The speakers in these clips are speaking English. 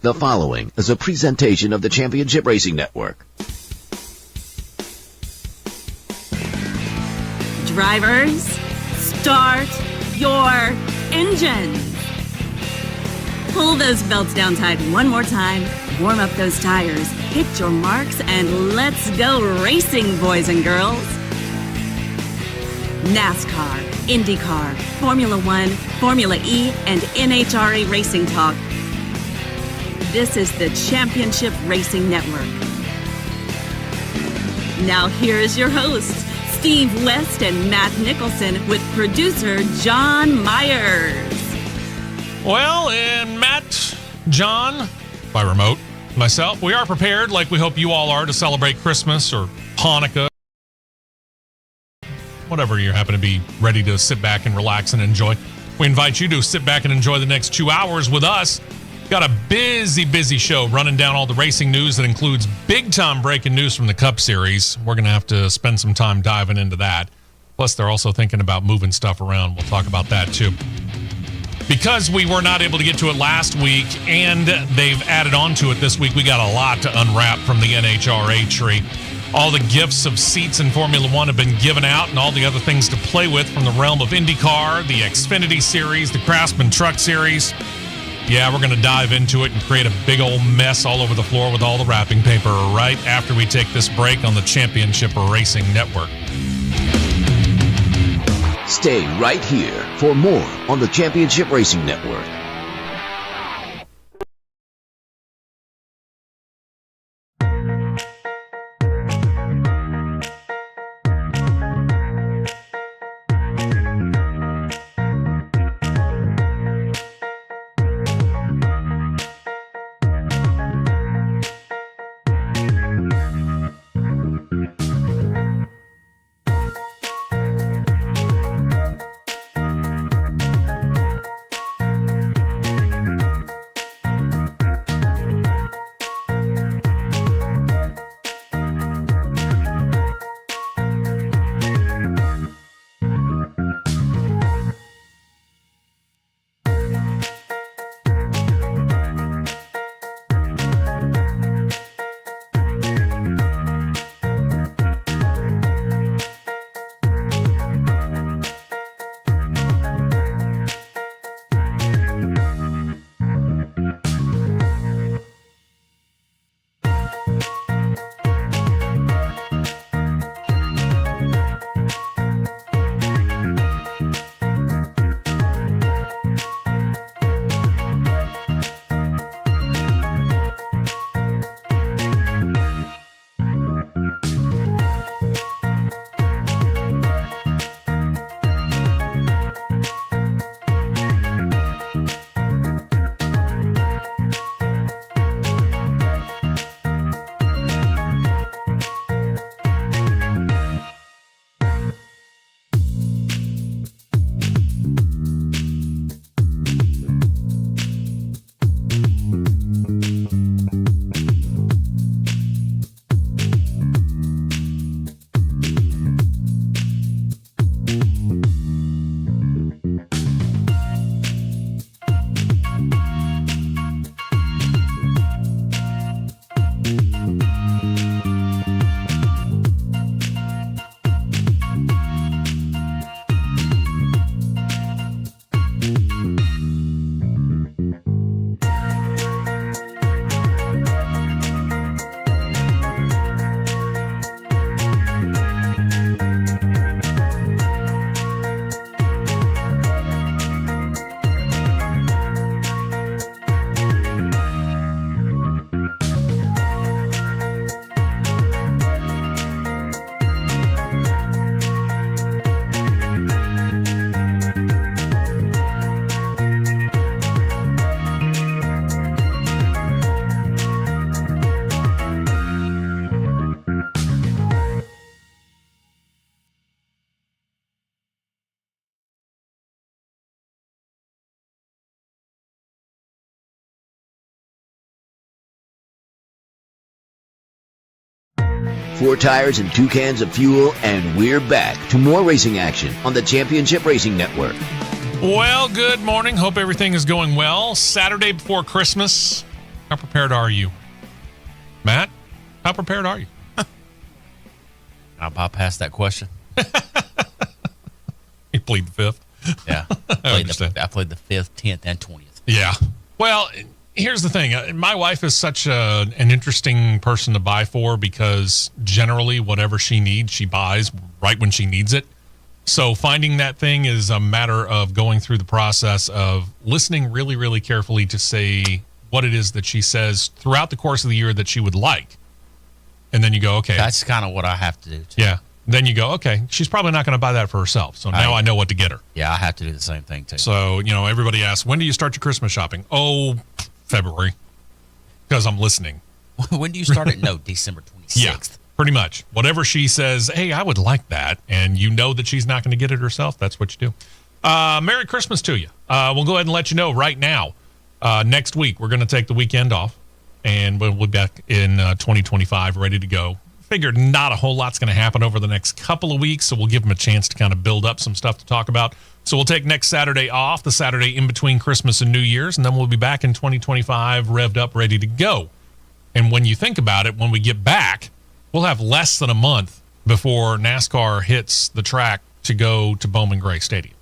The following is a presentation of the Championship Racing Network. Drivers, start your engines. Pull those belts down tight one more time, warm up those tires, hit your marks, and let's go racing, boys and girls. Nascar, Indycar, Formula One, Formula E, and NHRA Racing Talk. This is the Championship Racing Network. Now here is your hosts, Steve West and Matt Nicholson, with producer John Myers. Well, and Matt, John, by remote, myself, we are prepared, like we hope you all are, to celebrate Christmas or Hanukkah, whatever you happen to be ready to sit back and relax and enjoy. We invite you to sit back and enjoy the next 2 hours with us. Got a busy show running down all the racing news that includes big-time breaking news from the Cup Series. We're going to have to spend some time diving into that. Plus, they're also thinking about moving stuff around. We'll talk about that, too. Because we were not able to get to it last week, and they've added on to it this week, we got a lot to unwrap from the NHRA tree. All the gifts of seats in Formula One have been given out, and all the other things to play with from the realm of IndyCar, the Xfinity Series, the Craftsman Truck Series. Yeah, we're going to dive into it and create a big old mess all over the floor with all the wrapping paper right after we take this break on the Championship Racing Network. Stay right here for more on the Championship Racing Network. Four tires and 2 cans of fuel, and we're back to more racing action on the Championship Racing Network. Well, good morning. Hope everything is going well. Saturday before Christmas. How prepared are you? Matt, how prepared are you? I'll bypass that question. You plead the fifth? Yeah. I played the 5th, 10th, and 20th. Yeah. Well, here's the thing. My wife is such an interesting person to buy for because generally whatever she needs, she buys right when she needs it. So finding that thing is a matter of going through the process of listening really, really carefully to say what it is that she says throughout the course of the year that she would like. And then you go, okay. That's kind of what I have to do, too. Yeah. Then you go, okay, she's probably not going to buy that for herself. So now I know what to get her. Yeah, I have to do the same thing, too. So, everybody asks, when do you start your Christmas shopping? Oh, February. Because I'm listening. When do you start it? No, December 26th. Yeah, pretty much. Whatever she says, hey, I would like that, and you know that she's not going to get it herself, that's what you do. Merry Christmas to you. We'll go ahead and let you know right now. Next week, we're going to take the weekend off, and we'll be back in 2025 ready to go. Figured not a whole lot's going to happen over the next couple of weeks, so we'll give them a chance to kind of build up some stuff to talk about. So we'll take next Saturday off, the Saturday in between Christmas and New Year's, and then we'll be back in 2025 revved up, ready to go. And when you think about it, when we get back, we'll have less than a month before NASCAR hits the track to go to Bowman Gray Stadium.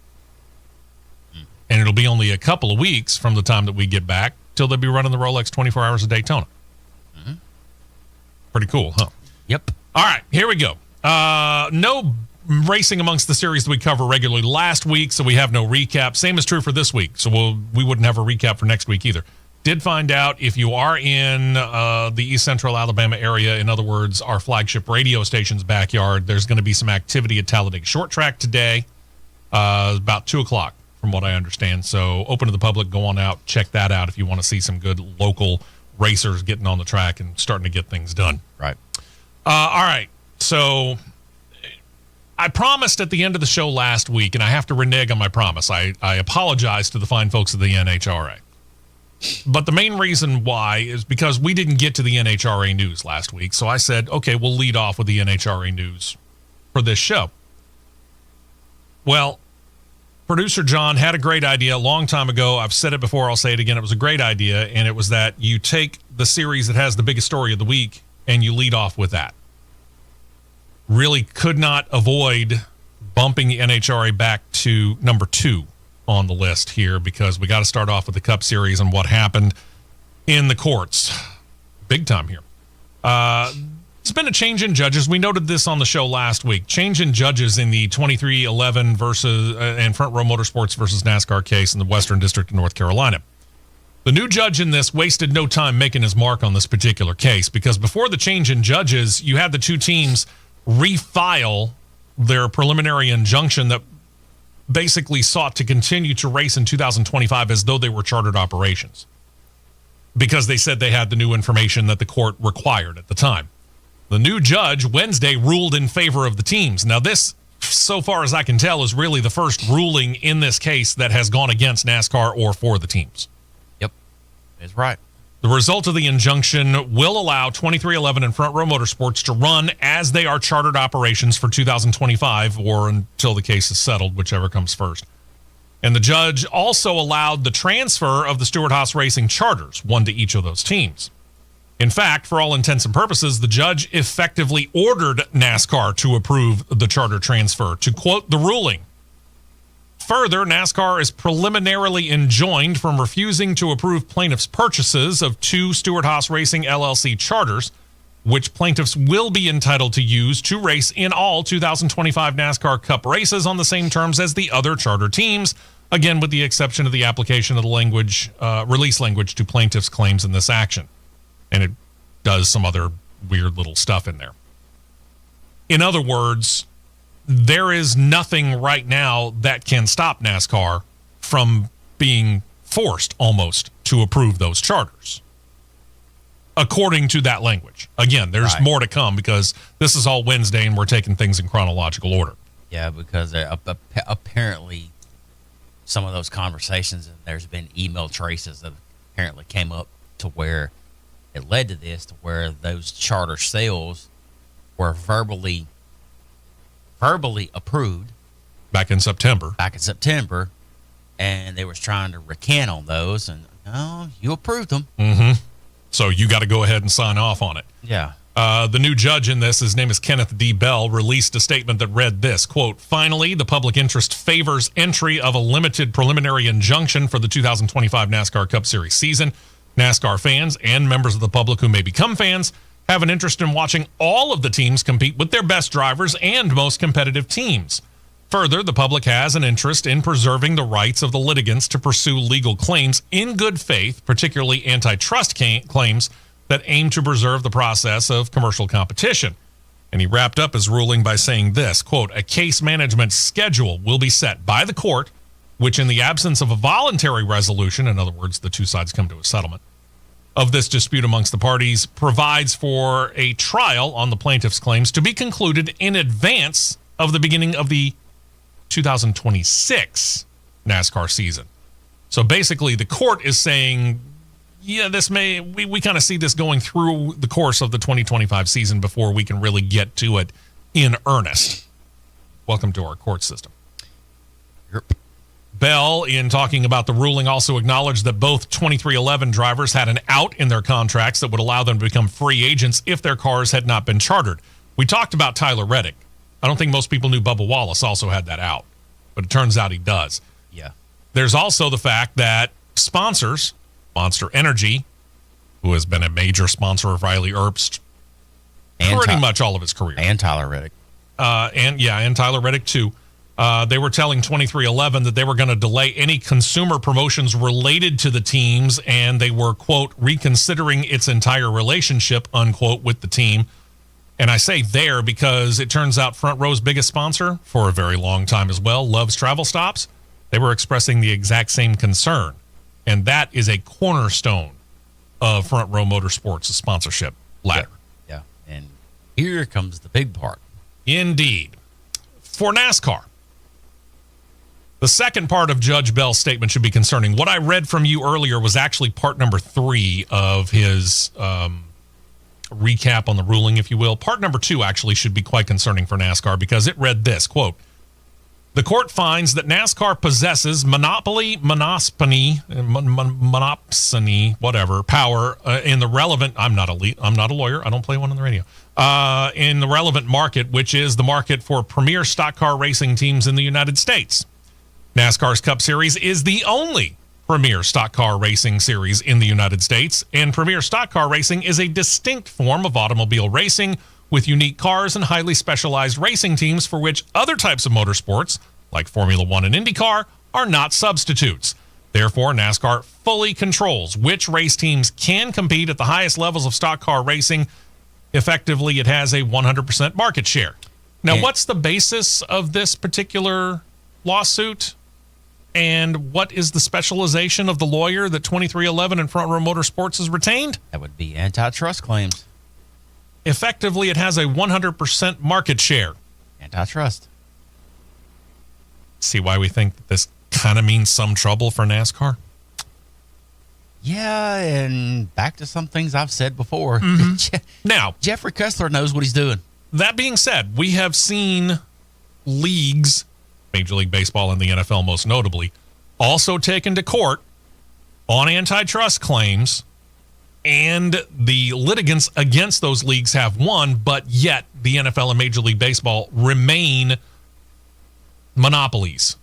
And it'll be only a couple of weeks from the time that we get back till they'll be running the Rolex 24 Hours of Daytona. Mm-hmm. Pretty cool, huh? Yep. All right, here we go. No racing amongst the series that we cover regularly last week, so we have no recap. Same is true for this week, so we wouldn't have a recap for next week either. Did find out if you are in the East Central Alabama area, in other words, our flagship radio station's backyard, there's going to be some activity at Talladega Short Track today, about 2 o'clock, from what I understand. So open to the public, go on out, check that out if you want to see some good local racers getting on the track and starting to get things done. Right. All right, so I promised at the end of the show last week, and I have to renege on my promise. I apologize to the fine folks of the NHRA. But the main reason why is because we didn't get to the NHRA news last week. So I said, okay, we'll lead off with the NHRA news for this show. Well, producer John had a great idea a long time ago. I've said it before. I'll say it again. It was a great idea. And it was that you take the series that has the biggest story of the week and you lead off with that. Really could not avoid bumping the NHRA back to number 2 on the list here because we got to start off with the Cup Series and what happened in the courts. Big time here. It's been a change in judges. We noted this on the show last week. Change in judges in the 2311 versus and Front Row Motorsports versus NASCAR case in the Western District of North Carolina. The new judge in this wasted no time making his mark on this particular case because before the change in judges, you had the two teams refile their preliminary injunction that basically sought to continue to race in 2025 as though they were chartered operations because they said they had the new information that the court required at the time. The new judge Wednesday ruled in favor of the teams. Now this, so far as I can tell, is really the first ruling in this case that has gone against NASCAR or for the teams. Yep, that's right. The result of the injunction will allow 2311 and Front Row Motorsports to run as they are chartered operations for 2025 or until the case is settled, whichever comes first. And the judge also allowed the transfer of the Stewart-Haas Racing charters, one to each of those teams. In fact, for all intents and purposes, the judge effectively ordered NASCAR to approve the charter transfer. To quote the ruling, further, NASCAR is preliminarily enjoined from refusing to approve plaintiffs' purchases of 2 Stewart-Haas Racing LLC charters, which plaintiffs will be entitled to use to race in all 2025 NASCAR Cup races on the same terms as the other charter teams, again with the exception of the application of the release language to plaintiffs' claims in this action. And it does some other weird little stuff in there. In other words, there is nothing right now that can stop NASCAR from being forced almost to approve those charters, according to that language. Again, there's more to come because this is all Wednesday and we're taking things in chronological order. Yeah, because apparently some of those conversations, and there's been email traces that apparently came up to where it led to this, to where those charter sales were verbally approved back in September, and they was trying to recant on those, and no, you approved them. Mm-hmm. So you got to go ahead and sign off on it. Yeah. The new judge in this, his name is Kenneth D. Bell, released a statement that read this, quote, "Finally, the public interest favors entry of a limited preliminary injunction for the 2025 NASCAR Cup Series season. NASCAR fans and members of the public who may become fans have an interest in watching all of the teams compete with their best drivers and most competitive teams. Further, the public has an interest in preserving the rights of the litigants to pursue legal claims in good faith, particularly antitrust claims that aim to preserve the process of commercial competition." And he wrapped up his ruling by saying this, quote, "A case management schedule will be set by the court, which in the absence of a voluntary resolution," in other words, the two sides come to a settlement, "of this dispute amongst the parties, provides for a trial on the plaintiff's claims to be concluded in advance of the beginning of the 2026 NASCAR season." So basically the court is saying, yeah, we kind of see this going through the course of the 2025 season before we can really get to it in earnest. Welcome to our court system. Yep. Bell, in talking about the ruling, also acknowledged that both 2311 drivers had an out in their contracts that would allow them to become free agents if their cars had not been chartered. We talked about Tyler Reddick. I don't think most people knew Bubba Wallace also had that out, but it turns out he does. Yeah. There's also the fact that sponsors, Monster Energy, who has been a major sponsor of Riley Earp's pretty much all of his career. And Tyler Reddick. And Tyler Reddick too. They were telling 2311 that they were going to delay any consumer promotions related to the teams, and they were, quote, reconsidering its entire relationship, unquote, with the team. And I say there because it turns out Front Row's biggest sponsor for a very long time as well, Love's Travel Stops, they were expressing the exact same concern. And that is a cornerstone of Front Row Motorsports' sponsorship ladder. Yeah. And here comes the big part. Indeed. For NASCAR, the second part of Judge Bell's statement should be concerning. What I read from you earlier was actually part number 3 of his recap on the ruling, if you will. Part number 2 actually should be quite concerning for NASCAR because it read this, quote, "The court finds that NASCAR possesses monopsony, whatever, power in the relevant," I'm not a lawyer, I don't play one on the radio, "in the relevant market, which is the market for premier stock car racing teams in the United States. NASCAR's Cup Series is the only premier stock car racing series in the United States, and premier stock car racing is a distinct form of automobile racing with unique cars and highly specialized racing teams for which other types of motorsports, like Formula One and Indycar, are not substitutes. Therefore, NASCAR fully controls which race teams can compete at the highest levels of stock car racing. Effectively, it has a 100% market share." Now, what's the basis of this particular lawsuit? And what is the specialization of the lawyer that 2311 and Front Row Motorsports has retained? That would be antitrust claims. Effectively, it has a 100% market share. Antitrust. See why we think that this kind of means some trouble for NASCAR? Yeah, and back to some things I've said before. Now, Jeffrey Kessler knows what he's doing. that being said, we have seen leagues, Major League Baseball and the NFL most notably, also taken to court on antitrust claims, and the litigants against those leagues have won, but yet the NFL and Major League Baseball remain monopolies.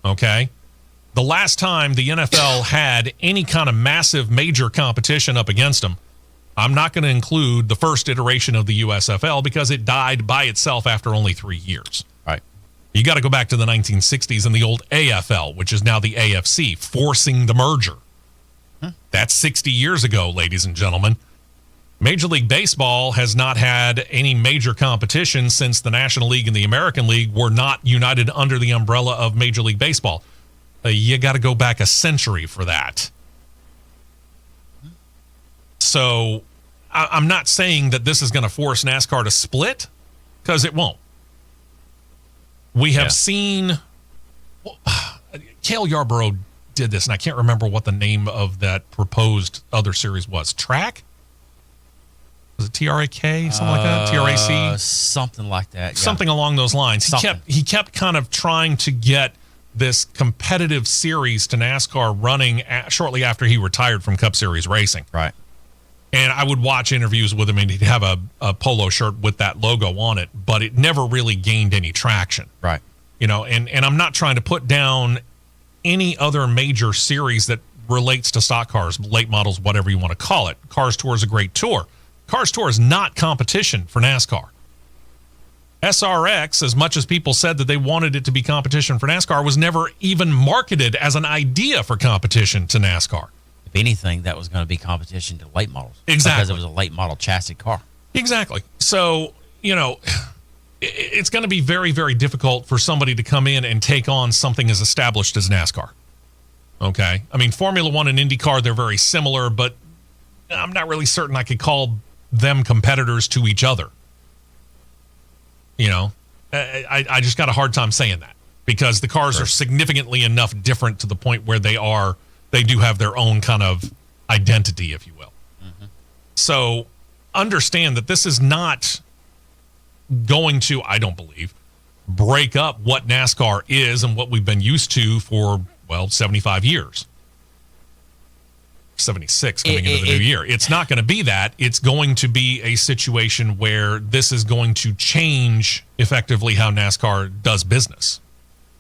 Okay? The last time the NFL had any kind of massive major competition up against them, I'm not going to include the first iteration of the USFL because it died by itself after only 3 years. Right. You got to go back to the 1960s and the old AFL, which is now the AFC, forcing the merger. That's 60 years ago, ladies and gentlemen. Major League Baseball has not had any major competition since the National League and the American League were not united under the umbrella of Major League Baseball. You got to go back a century for that. So I'm not saying that this is going to force NASCAR to split, because it won't. We have seen Cale Yarborough did this, and I can't remember what the name of that proposed other series was. Track? Was it TRAK? Something like that? TRAC? Something like that. Yeah. Something along those lines. He kept kind of trying to get this competitive series to NASCAR running shortly after he retired from Cup Series racing. Right. And I would watch interviews with him, and he'd have a polo shirt with that logo on it, but it never really gained any traction. Right. You know, and I'm not trying to put down any other major series that relates to stock cars, late models, whatever you want to call it. Cars Tour is a great tour. Cars Tour is not competition for NASCAR. SRX, as much as people said that they wanted it to be competition for NASCAR, was never even marketed as an idea for competition to NASCAR. If anything, that was going to be competition to late models. Exactly. Because it was a late model chassis car. Exactly. So, you know, it's going to be very, very difficult for somebody to come in and take on something as established as NASCAR. Okay? I mean, Formula One and IndyCar, they're very similar, but I'm not really certain I could call them competitors to each other. You know, I just got a hard time saying that because the cars are significantly enough different to the point where they do have their own kind of identity, if you will. Mm-hmm. So understand that this is not going to, I don't believe, break up what NASCAR is and what we've been used to for, 75 years. 76 coming into the new year. It's not going to be that. It's going to be a situation where this is going to change effectively how NASCAR does business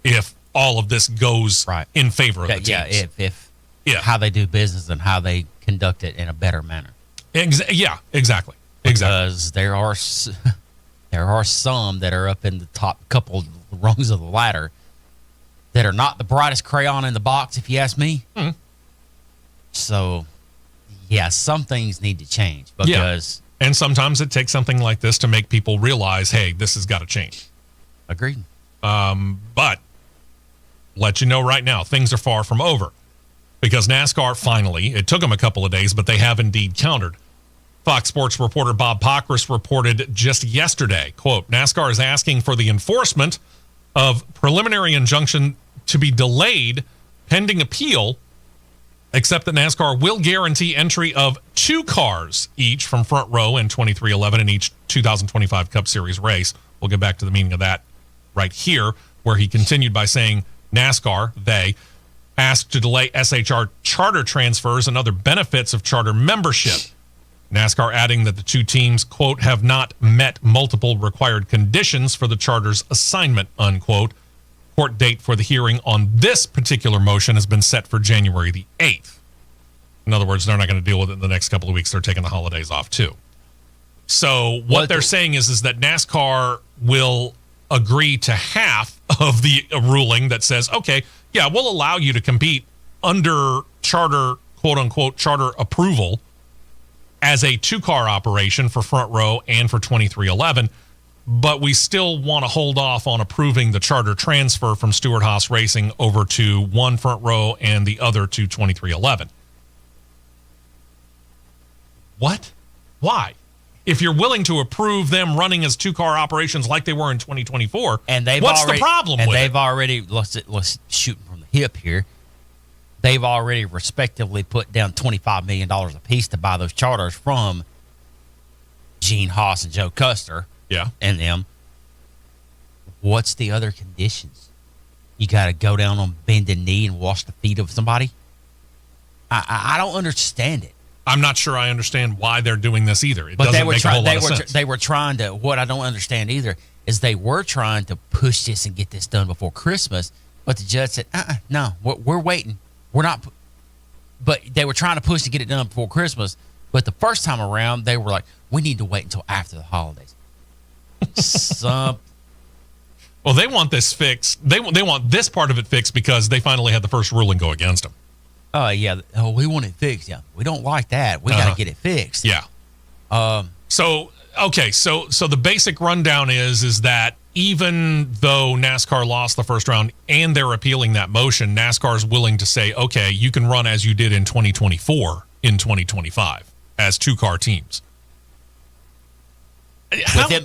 if all of this goes in favor of the teams. Yeah, if how they do business and how they conduct it in a better manner. Exactly. Because there are some that are up in the top couple rungs of the ladder that are not the brightest crayon in the box, if you ask me. Mm-hmm. So, some things need to change because... Yeah. And sometimes it takes something like this to make people realize, hey, this has got to change. Agreed. But let you know right now, things are far from over because NASCAR finally, it took them a couple of days, but they have indeed countered. Fox Sports reporter Bob Pockris reported just yesterday, quote, NASCAR is asking for the enforcement of preliminary injunction to be delayed pending appeal, except that NASCAR will guarantee entry of 2 cars each from Front Row in 2311 in each 2025 Cup Series race. We'll get back to the meaning of that right here, where he continued by saying NASCAR, they, asked to delay SHR charter transfers and other benefits of charter membership. NASCAR adding that the 2 teams, quote, have not met multiple required conditions for the charter's assignment, unquote. Court date for the hearing on this particular motion has been set for January the 8th. In other words, they're not going to deal with it in the next couple of weeks. They're taking the holidays off, too. So what they're saying is that NASCAR will agree to half of the ruling that says, okay, yeah, we'll allow you to compete under charter, quote-unquote, charter approval as a 2-car operation for Front Row and for 2311, but we still want to hold off on approving the charter transfer from Stewart-Haas Racing over to one Front Row and the other to 2311. What? Why? If you're willing to approve them running as 2-car operations like they were in 2024, and what's the problem with it? And they've already, let's shoot from the hip here, they've already respectively put down $25 million a piece to buy those charters from Gene Haas and Joe Custer. Yeah. And them. What's the other conditions? You got to go down on bended knee and wash the feet of somebody? I don't understand it. I'm not sure I understand why they're doing this either. It doesn't make a whole lot of sense. They were trying to, what I don't understand either, is they were trying to push this and get this done before Christmas, but the judge said, no, we're waiting. We're not. But they were trying to push to get it done before Christmas, but the first time around, they were like, we need to wait until after the holidays. Well, they want this fixed. They want this part of it fixed because they finally had the first ruling go against them. Oh, yeah. Oh, we want it fixed. Yeah. We don't like that. We got to get it fixed. Yeah. So the basic rundown is that even though NASCAR lost the first round and they're appealing that motion, NASCAR's willing to say, okay, you can run as you did in 2024 in 2025 as 2-car teams.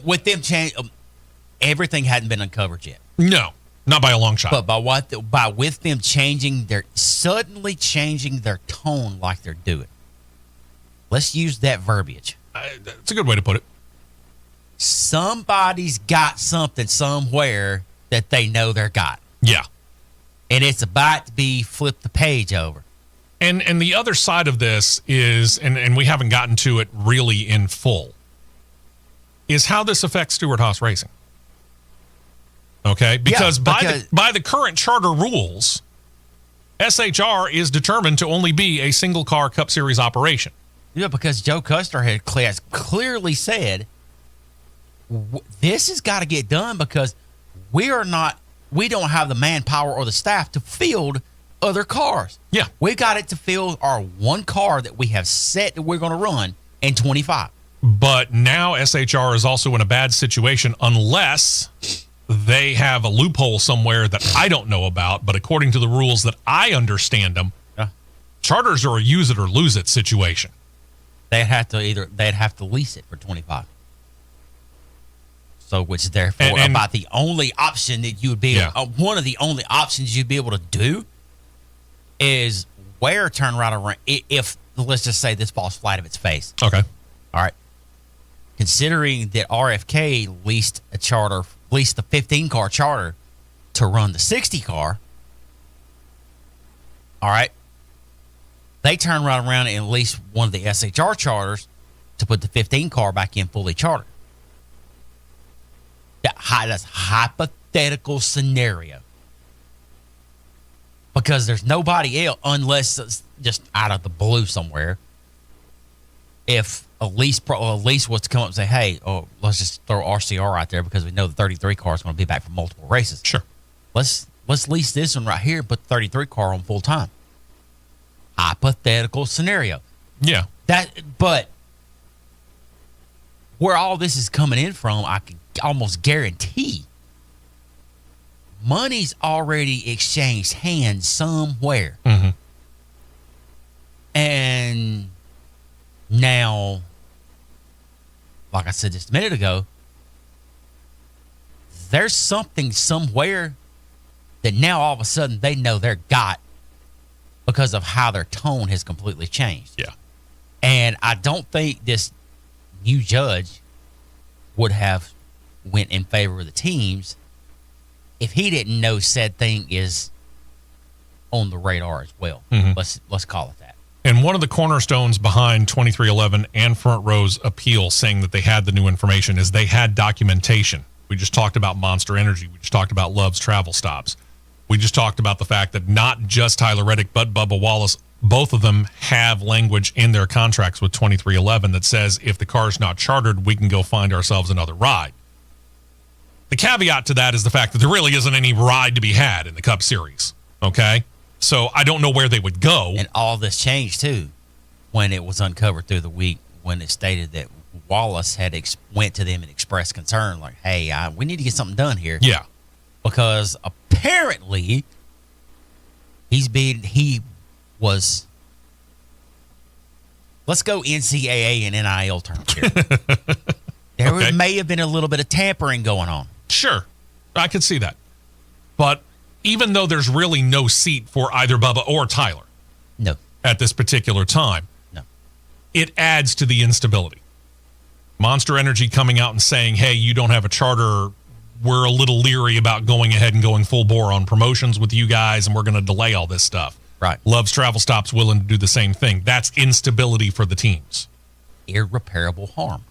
With them change, everything hadn't been uncovered yet. No, not by a long shot. But with them suddenly changing their tone like they're doing. Let's use that verbiage. That's a good way to put it. Somebody's got something somewhere that they know they're got. Yeah. And it's about to be flip the page over. And the other side of this is, and we haven't gotten to it really in full, is how this affects Stewart-Haas Racing. Okay? Because by the current charter rules, SHR is determined to only be a single-car Cup Series operation. Yeah, because Joe Custer has clearly said, this has got to get done because we don't have the manpower or the staff to field other cars. Yeah. We got it to field our one car that we have set that we're going to run in 25. But now SHR is also in a bad situation unless they have a loophole somewhere that I don't know about, but according to the rules that I understand them, charters are a use it or lose it situation. They'd have to lease it for 25. So, which is therefore about the only option that you would be, one of the only options you'd be able to do is turn right around. If, let's just say this falls flat of its face. Okay. All right. Considering that RFK leased the 15-car charter to run the 60-car, all right, they turn right around and lease one of the SHR charters to put the 15-car back in fully chartered. That's hypothetical scenario. Because there's nobody else, unless it's just out of the blue somewhere. If a lease was to come up and say, hey, let's just throw RCR out there because we know the 33 car is going to be back for multiple races. Sure. Let's lease this one right here and put the 33 car on full time. Hypothetical scenario. Yeah. But where all this is coming in from, I can almost guarantee money's already exchanged hands somewhere. Mm-hmm. And now, like I said just a minute ago, there's something somewhere that now all of a sudden they know they're got because of how their tone has completely changed. Yeah. And I don't think this new judge would have went in favor of the teams if he didn't know said thing is on the radar as well. Mm-hmm. Let's call it that. And one of the cornerstones behind 2311 and Front Row's appeal saying that they had the new information is they had documentation. We just talked about Monster Energy. We just talked about Love's Travel Stops. We just talked about the fact that not just Tyler Reddick, but Bubba Wallace, both of them have language in their contracts with 2311 that says if the car's not chartered, we can go find ourselves another ride. The caveat to that is the fact that there really isn't any ride to be had in the Cup Series. Okay? So I don't know where they would go. And all this changed, too, when it was uncovered through the week when it stated that Wallace had went to them and expressed concern, like, hey, we need to get something done here. Yeah. Because apparently he was, let's go NCAA and NIL terms here. There may have been a little bit of tampering going on. Sure. I could see that. But even though there's really no seat for either Bubba or Tyler at this particular time, it adds to the instability. Monster Energy coming out and saying, hey, you don't have a charter. We're a little leery about going ahead and going full bore on promotions with you guys, and we're going to delay all this stuff. Right. Love's Travel Stops willing to do the same thing. That's instability for the teams. Irreparable harm.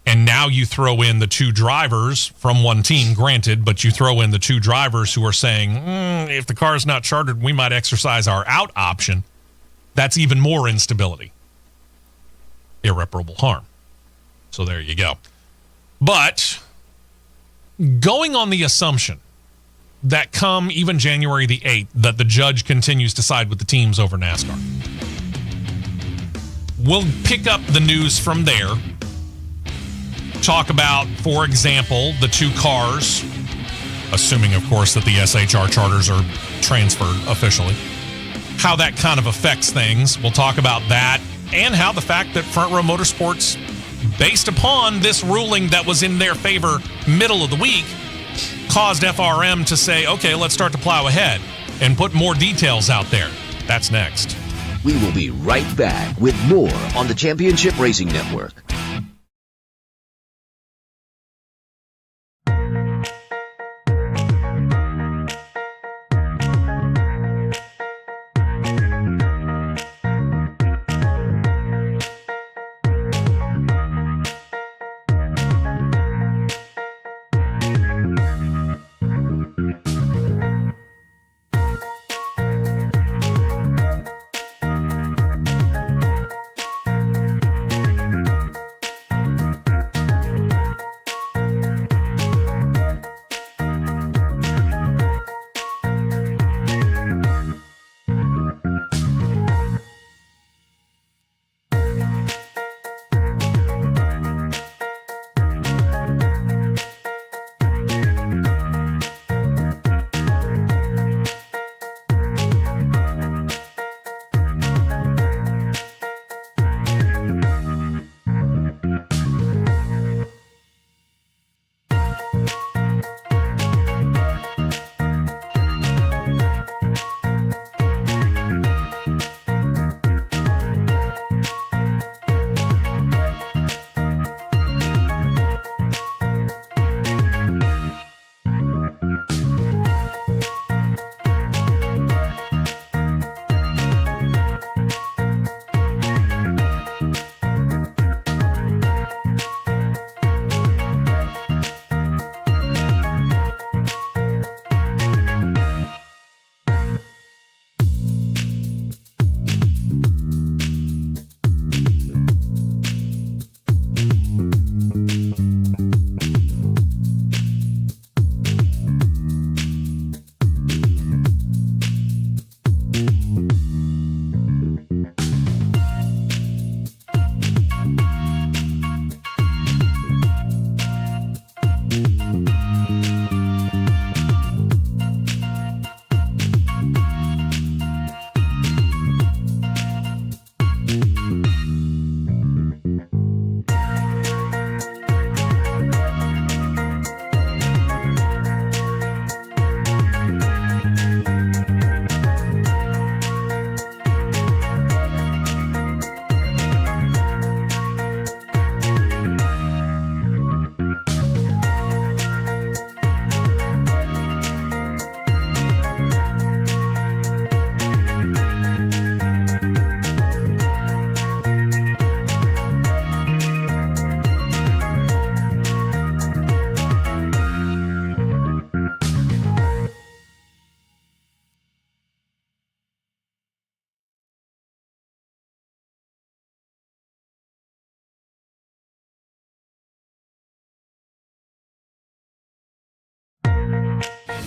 And now you throw in the two drivers from one team, granted, but you throw in the two drivers who are saying, if the car's not chartered, we might exercise our out option. That's even more instability. Irreparable harm. So there you go. But going on the assumption that come even January the 8th, that the judge continues to side with the teams over NASCAR. We'll pick up the news from there. Talk about, for example, the two cars, assuming, of course, that the SHR charters are transferred officially, how that kind of affects things. We'll talk about that and how the fact that Front Row Motorsports, based upon this ruling that was in their favor middle of the week, caused FRM to say, okay, let's start to plow ahead and put more details out there. That's next. We will be right back with more on the Championship Racing Network.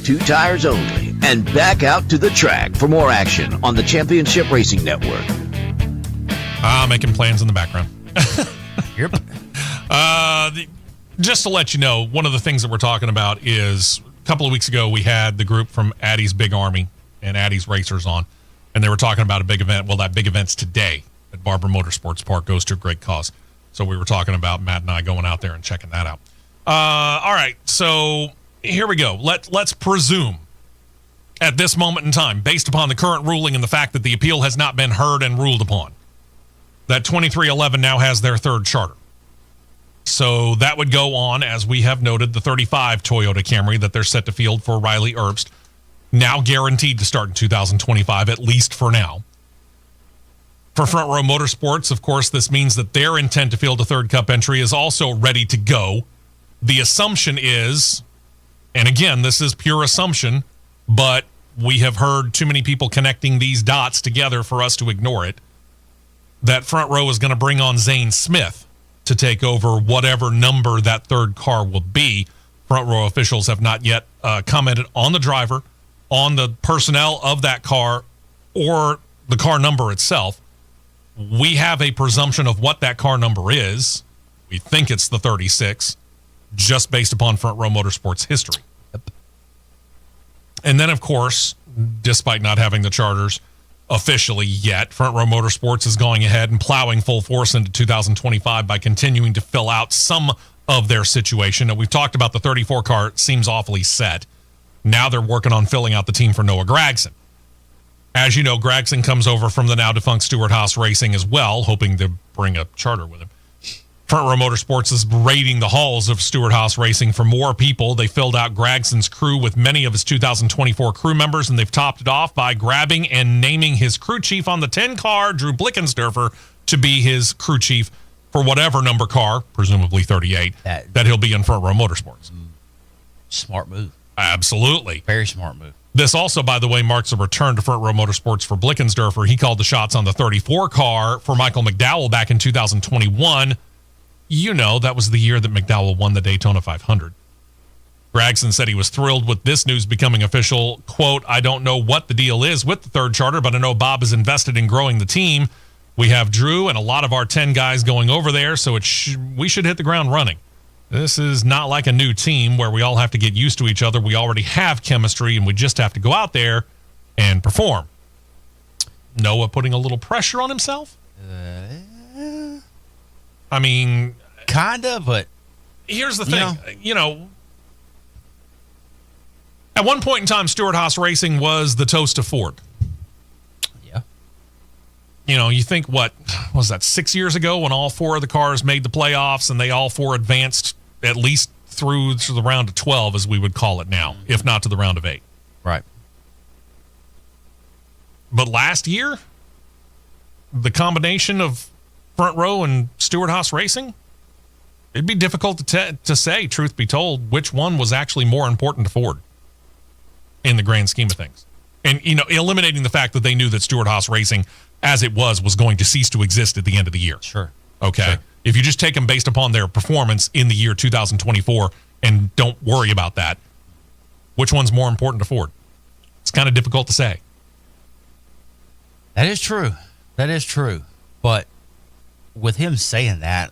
2 tires only, and back out to the track for more action on the Championship Racing Network. Making plans in the background. Yep. Just to let you know, one of the things that we're talking about is a couple of weeks ago we had the group from Addie's Big Army and Addie's Racers on, and they were talking about a big event. Well, that big event's today at Barber Motorsports Park, goes to a great cause. So we were talking about Matt and I going out there and checking that out. All right, so here we go. Let's presume at this moment in time, based upon the current ruling and the fact that the appeal has not been heard and ruled upon, that 2311 now has their third charter. So that would go on, as we have noted, the 35 Toyota Camry that they're set to field for Riley Herbst, now guaranteed to start in 2025, at least for now. For Front Row Motorsports, of course, this means that their intent to field a third Cup entry is also ready to go. The assumption is, and again, this is pure assumption, but we have heard too many people connecting these dots together for us to ignore it, that Front Row is going to bring on Zane Smith to take over whatever number that third car will be. Front Row officials have not yet commented on the driver, on the personnel of that car, or the car number itself. We have a presumption of what that car number is. We think it's the 36, just based upon Front Row Motorsports history. Yep. And then, of course, despite not having the charters officially yet, Front Row Motorsports is going ahead and plowing full force into 2025 by continuing to fill out some of their situation. And we've talked about the 34 car. It seems awfully set. Now they're working on filling out the team for Noah Gragson. As you know, Gragson comes over from the now defunct Stewart Haas Racing as well, hoping to bring a charter with him. Front Row Motorsports is raiding the halls of Stewart Haas Racing for more people. They filled out Gragson's crew with many of his 2024 crew members, and they've topped it off by grabbing and naming his crew chief on the 10 car, Drew Blickensderfer, to be his crew chief for whatever number car, presumably 38, that he'll be in Front Row Motorsports. Smart move. Absolutely. Very smart move. This also, by the way, marks a return to Front Row Motorsports for Blickensderfer. He called the shots on the 34 car for Michael McDowell back in 2021. You know, that was the year that McDowell won the Daytona 500. Gragson said he was thrilled with this news becoming official. Quote, "I don't know what the deal is with the third charter, but I know Bob is invested in growing the team. We have Drew and a lot of our 10 guys going over there, so we should hit the ground running. This is not like a new team where we all have to get used to each other. We already have chemistry, and we just have to go out there and perform." Noah putting a little pressure on himself? I mean... Kinda, but... Here's the thing. At one point in time, Stewart Haas Racing was the toast of Ford. Yeah. You think, what was that, 6 years ago when all 4 of the cars made the playoffs and they all 4 advanced at least through to the round of 12, as we would call it now, if not to the round of 8. Right. But last year, the combination of Front Row and Stewart Haas Racing, it'd be difficult to say, truth be told, which one was actually more important to Ford in the grand scheme of things. And, eliminating the fact that they knew that Stewart Haas Racing, as it was going to cease to exist at the end of the year. Sure. Okay? Sure. If you just take them based upon their performance in the year 2024 and don't worry about that, which one's more important to Ford? It's kind of difficult to say. That is true. That is true. But with him saying that,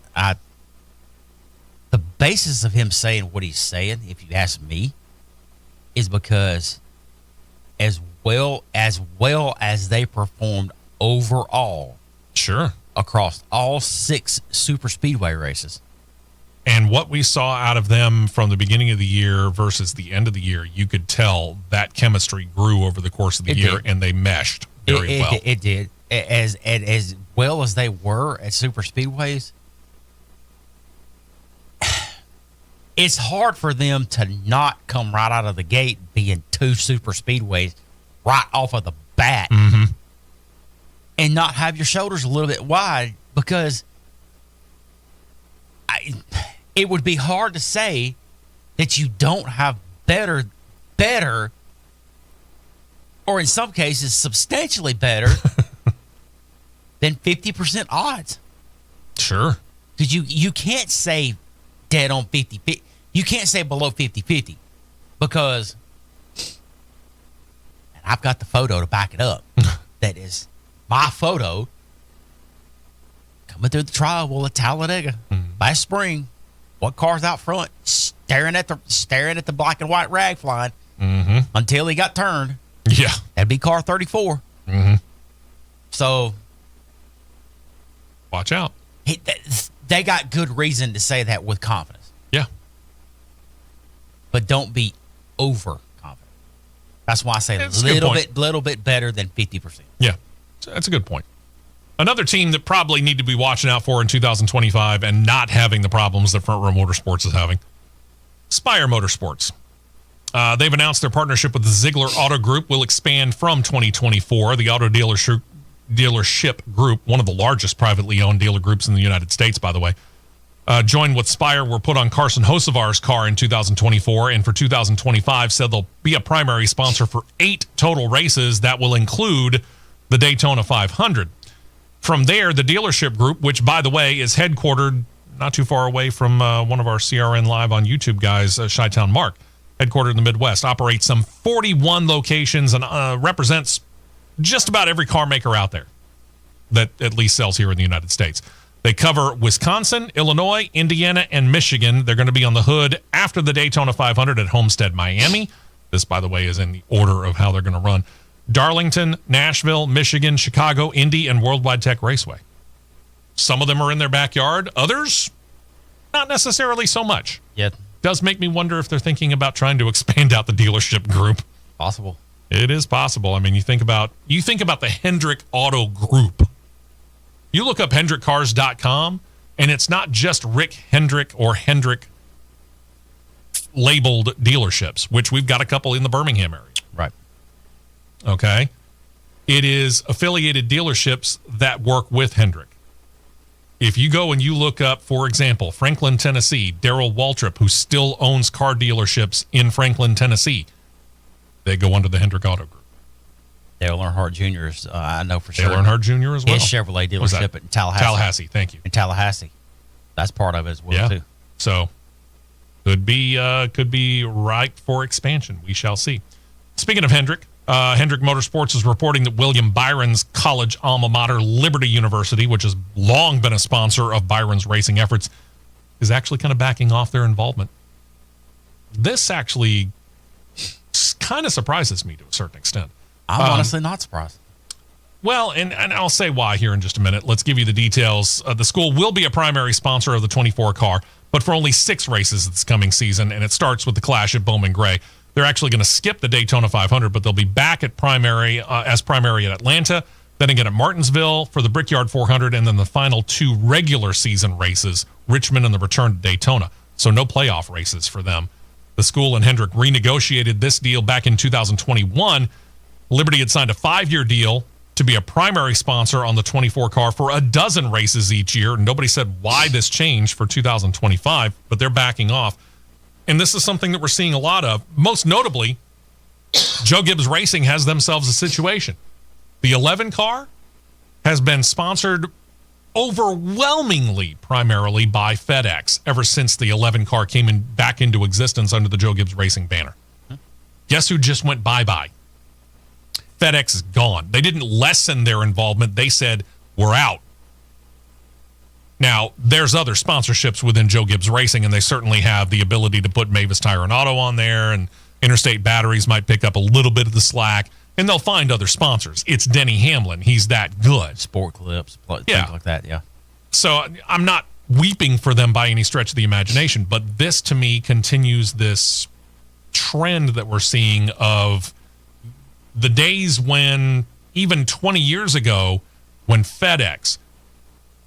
the basis of him saying what he's saying, if you ask me, is because as well as they performed overall, sure, across all 6 super speedway races, and what we saw out of them from the beginning of the year versus the end of the year, you could tell that chemistry grew over the course of the year, and they meshed very well. It did. As well as they were at super speedways, it's hard for them to not come right out of the gate being 2 super speedways right off of the bat, and not have your shoulders a little bit wide, because it would be hard to say that you don't have better, or in some cases substantially better than 50% odds. Sure. Because you can't say dead on 50-50. You can't say below 50-50, because I've got the photo to back it up. That is my photo coming through the trial at Talladega last spring. What car's out front, staring at the black and white rag flying until he got turned. Yeah, that'd be car 34. So watch out. They got good reason to say that with confidence. Yeah, but don't be overconfident. That's why I say little bit better than 50%. Yeah, that's a good point. Another team that probably need to be watching out for in 2025 and not having the problems that Front Row Motorsports is having, Spire Motorsports. They've announced their partnership with the Ziegler Auto Group will expand from 2024. The auto dealership group, one of the largest privately owned dealer groups in the United States, by the way, joined with Spire, were put on Carson Hocevar's car in 2024, and for 2025 said they'll be a primary sponsor for 8 total races that will include the Daytona 500. From there, the dealership group, which, by the way, is headquartered not too far away from one of our CRN Live on YouTube guys, Chi-Town Mark, headquartered in the Midwest, operates some 41 locations and represents just about every car maker out there that at least sells here in the United States. They cover Wisconsin, Illinois, Indiana, and Michigan. They're going to be on the hood after the Daytona 500 at Homestead, Miami. This, by the way, is in the order of how they're going to run. Darlington, Nashville, Michigan, Chicago, Indy, and Worldwide Tech Raceway. Some of them are in their backyard. Others, not necessarily so much. Yeah. Does make me wonder if they're thinking about trying to expand out the dealership group. Possible. It is possible. I mean, you think about the Hendrick Auto Group. You look up HendrickCars.com, and it's not just Rick Hendrick or Hendrick labeled dealerships, which we've got a couple in the Birmingham area. Right. Okay. It is affiliated dealerships that work with Hendrick. If you go and you look up, for example, Franklin, Tennessee, Darrell Waltrip, who still owns car dealerships in Franklin, Tennessee, they go under the Hendrick Auto Group. Dale Earnhardt Jr.'s, I know for sure. Dale Earnhart Jr. as well. His Chevrolet dealership in Tallahassee. Tallahassee, thank you. In Tallahassee. That's part of it as well, too. So could be ripe for expansion. We shall see. Speaking of Hendrick, Hendrick Motorsports is reporting that William Byron's college alma mater, Liberty University, which has long been a sponsor of Byron's racing efforts, is actually kind of backing off their involvement. This actually kind of surprises me to a certain extent. I'm honestly not surprised. Well, and I'll say why here in just a minute. Let's give you the details. The school will be a primary sponsor of the 24 car, but for only 6 races this coming season, and it starts with the Clash at Bowman Gray. They're actually going to skip the Daytona 500, but they'll be back at primary as primary at Atlanta, then again at Martinsville for the Brickyard 400, and then the final 2 regular season races, Richmond and the return to Daytona. So no playoff races for them. The school and Hendrick renegotiated this deal back in 2021. Liberty had signed a 5-year deal to be a primary sponsor on the 24 car for a dozen races each year. Nobody said why this changed for 2025, but they're backing off. And this is something that we're seeing a lot of. Most notably, Joe Gibbs Racing has themselves a situation. The 11 car has been sponsored overwhelmingly primarily by FedEx ever since the 11 car came back into existence under the Joe Gibbs Racing banner. Guess who just went bye-bye? FedEx is gone. They didn't lessen their involvement. They said, we're out. Now, there's other sponsorships within Joe Gibbs Racing, and they certainly have the ability to put Mavis Tire and Auto on there, and Interstate Batteries might pick up a little bit of the slack, and they'll find other sponsors. It's Denny Hamlin. He's that good. Sport Clips, things like that, yeah. So I'm not weeping for them by any stretch of the imagination, but this, to me, continues this trend that we're seeing of the days when, even 20 years ago, when FedEx,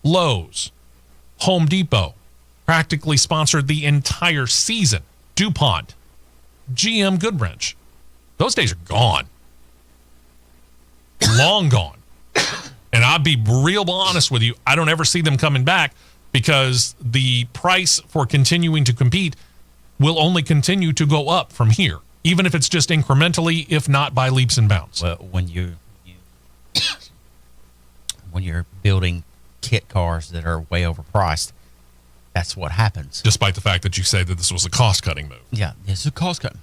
Lowe's, Home Depot practically sponsored the entire season. DuPont, GM Goodwrench. Those days are gone. Long gone. And I'll be real honest with you, I don't ever see them coming back because the price for continuing to compete will only continue to go up from here, even if it's just incrementally, if not by leaps and bounds. Well, when you're building kit cars that are way overpriced, that's what happens. Despite the fact that you say that this was a cost-cutting move. Yeah, it's a cost-cutting.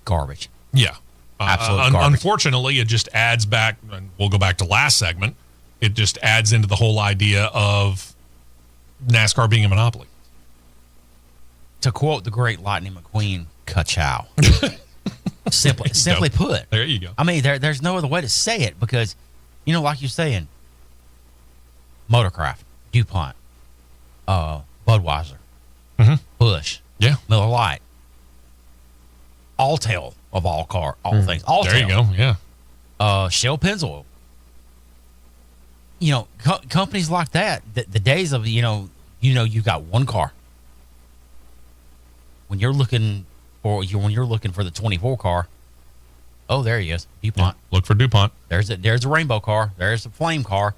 Garbage. Yeah. Absolute garbage. Unfortunately, it just adds back, and we'll go back to last segment, it just adds into the whole idea of NASCAR being a monopoly. To quote the great Lightning McQueen, ka-chow. Simply put. There you go. I mean, there's no other way to say it because, like you're saying, Motorcraft, DuPont, Budweiser, Busch, Yeah. Miller Lite, Alltel of all things. Alltel. There you go. Yeah. Shell Pennzoil. Companies like that, the days of, you've got one car. When you're looking for the 24 car, oh, there he is, DuPont. Yeah. Look for DuPont. There's a rainbow car. There's a flame car.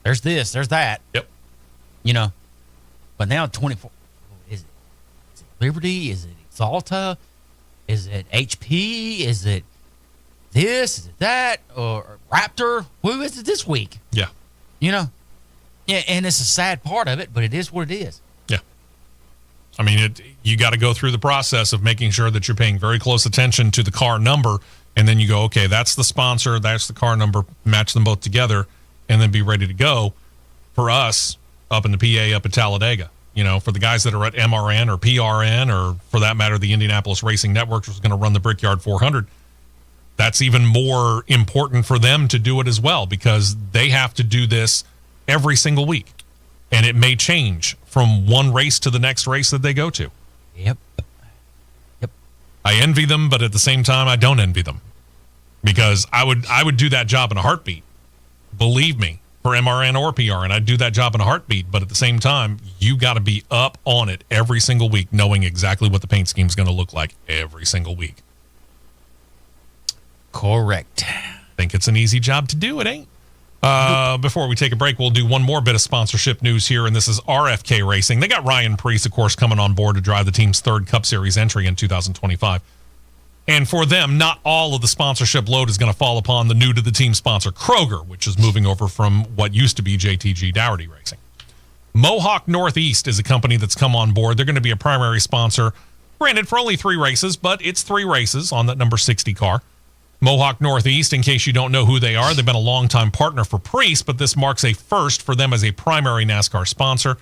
There's this. There's that. Yep. But now 24. Is it Liberty? Is it Exalta? Is it HP? Is it this? Is it that? Or Raptor? Who is it this week? Yeah. Yeah, and it's a sad part of it, but it is what it is. Yeah. I mean, you got to go through the process of making sure that you're paying very close attention to the car number, and then you go, okay, that's the sponsor, that's the car number, match them both together, and then be ready to go. For us, up in the PA, up at Talladega, for the guys that are at MRN or PRN, or for that matter, the Indianapolis Racing Network, which is going to run the Brickyard 400, that's even more important for them to do it as well, because they have to do this every single week. And it may change from one race to the next race that they go to. Yep. I envy them, but at the same time, I don't envy them, because I would do that job in a heartbeat. Believe me, for MRN or PRN, I'd do that job in a heartbeat. But at the same time, you got to be up on it every single week, knowing exactly what the paint scheme is going to look like every single week. Correct. Think it's an easy job to do, it ain't. Before we take a break, we'll do one more bit of sponsorship news here, and this is RFK Racing. They got Ryan Preece, of course, coming on board to drive the team's third Cup Series entry in 2025. And for them, not all of the sponsorship load is going to fall upon the new-to-the-team sponsor, Kroger, which is moving over from what used to be JTG Dougherty Racing. Mohawk Northeast is a company that's come on board. They're going to be a primary sponsor, granted for only 3 races, but it's 3 races on that number 60 car. Mohawk Northeast, in case you don't know who they are, they've been a longtime partner for Preece, but this marks a first for them as a primary NASCAR sponsor.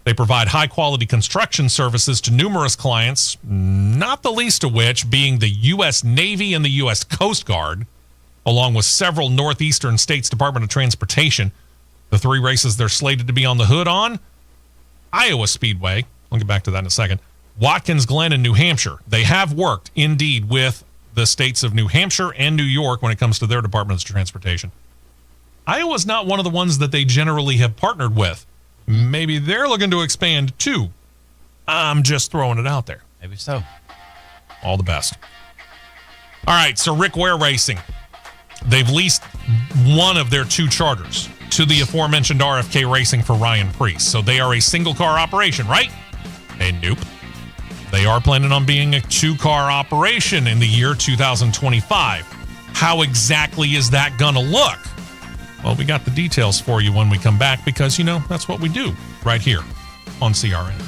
They provide high-quality construction services to numerous clients, not the least of which being the U.S. Navy and the U.S. Coast Guard, along with several northeastern states' Department of Transportation. The 3 races they're slated to be on the hood on: Iowa Speedway, I'll get back to that in a second, Watkins Glen in New Hampshire. They have worked, indeed, with the states of New Hampshire and New York when it comes to their departments of transportation. Iowa's not one of the ones that they generally have partnered with. Maybe they're looking to expand too. I'm just throwing it out there. Maybe so. All the best. All right, so Rick Ware Racing. They've leased one of their 2 charters to the aforementioned RFK Racing for Ryan Preece. So they are a single-car operation, right? And nope. They are planning on being a 2-car operation in the year 2025. How exactly is that going to look? Well, we got the details for you when we come back, because, that's what we do right here on CRN.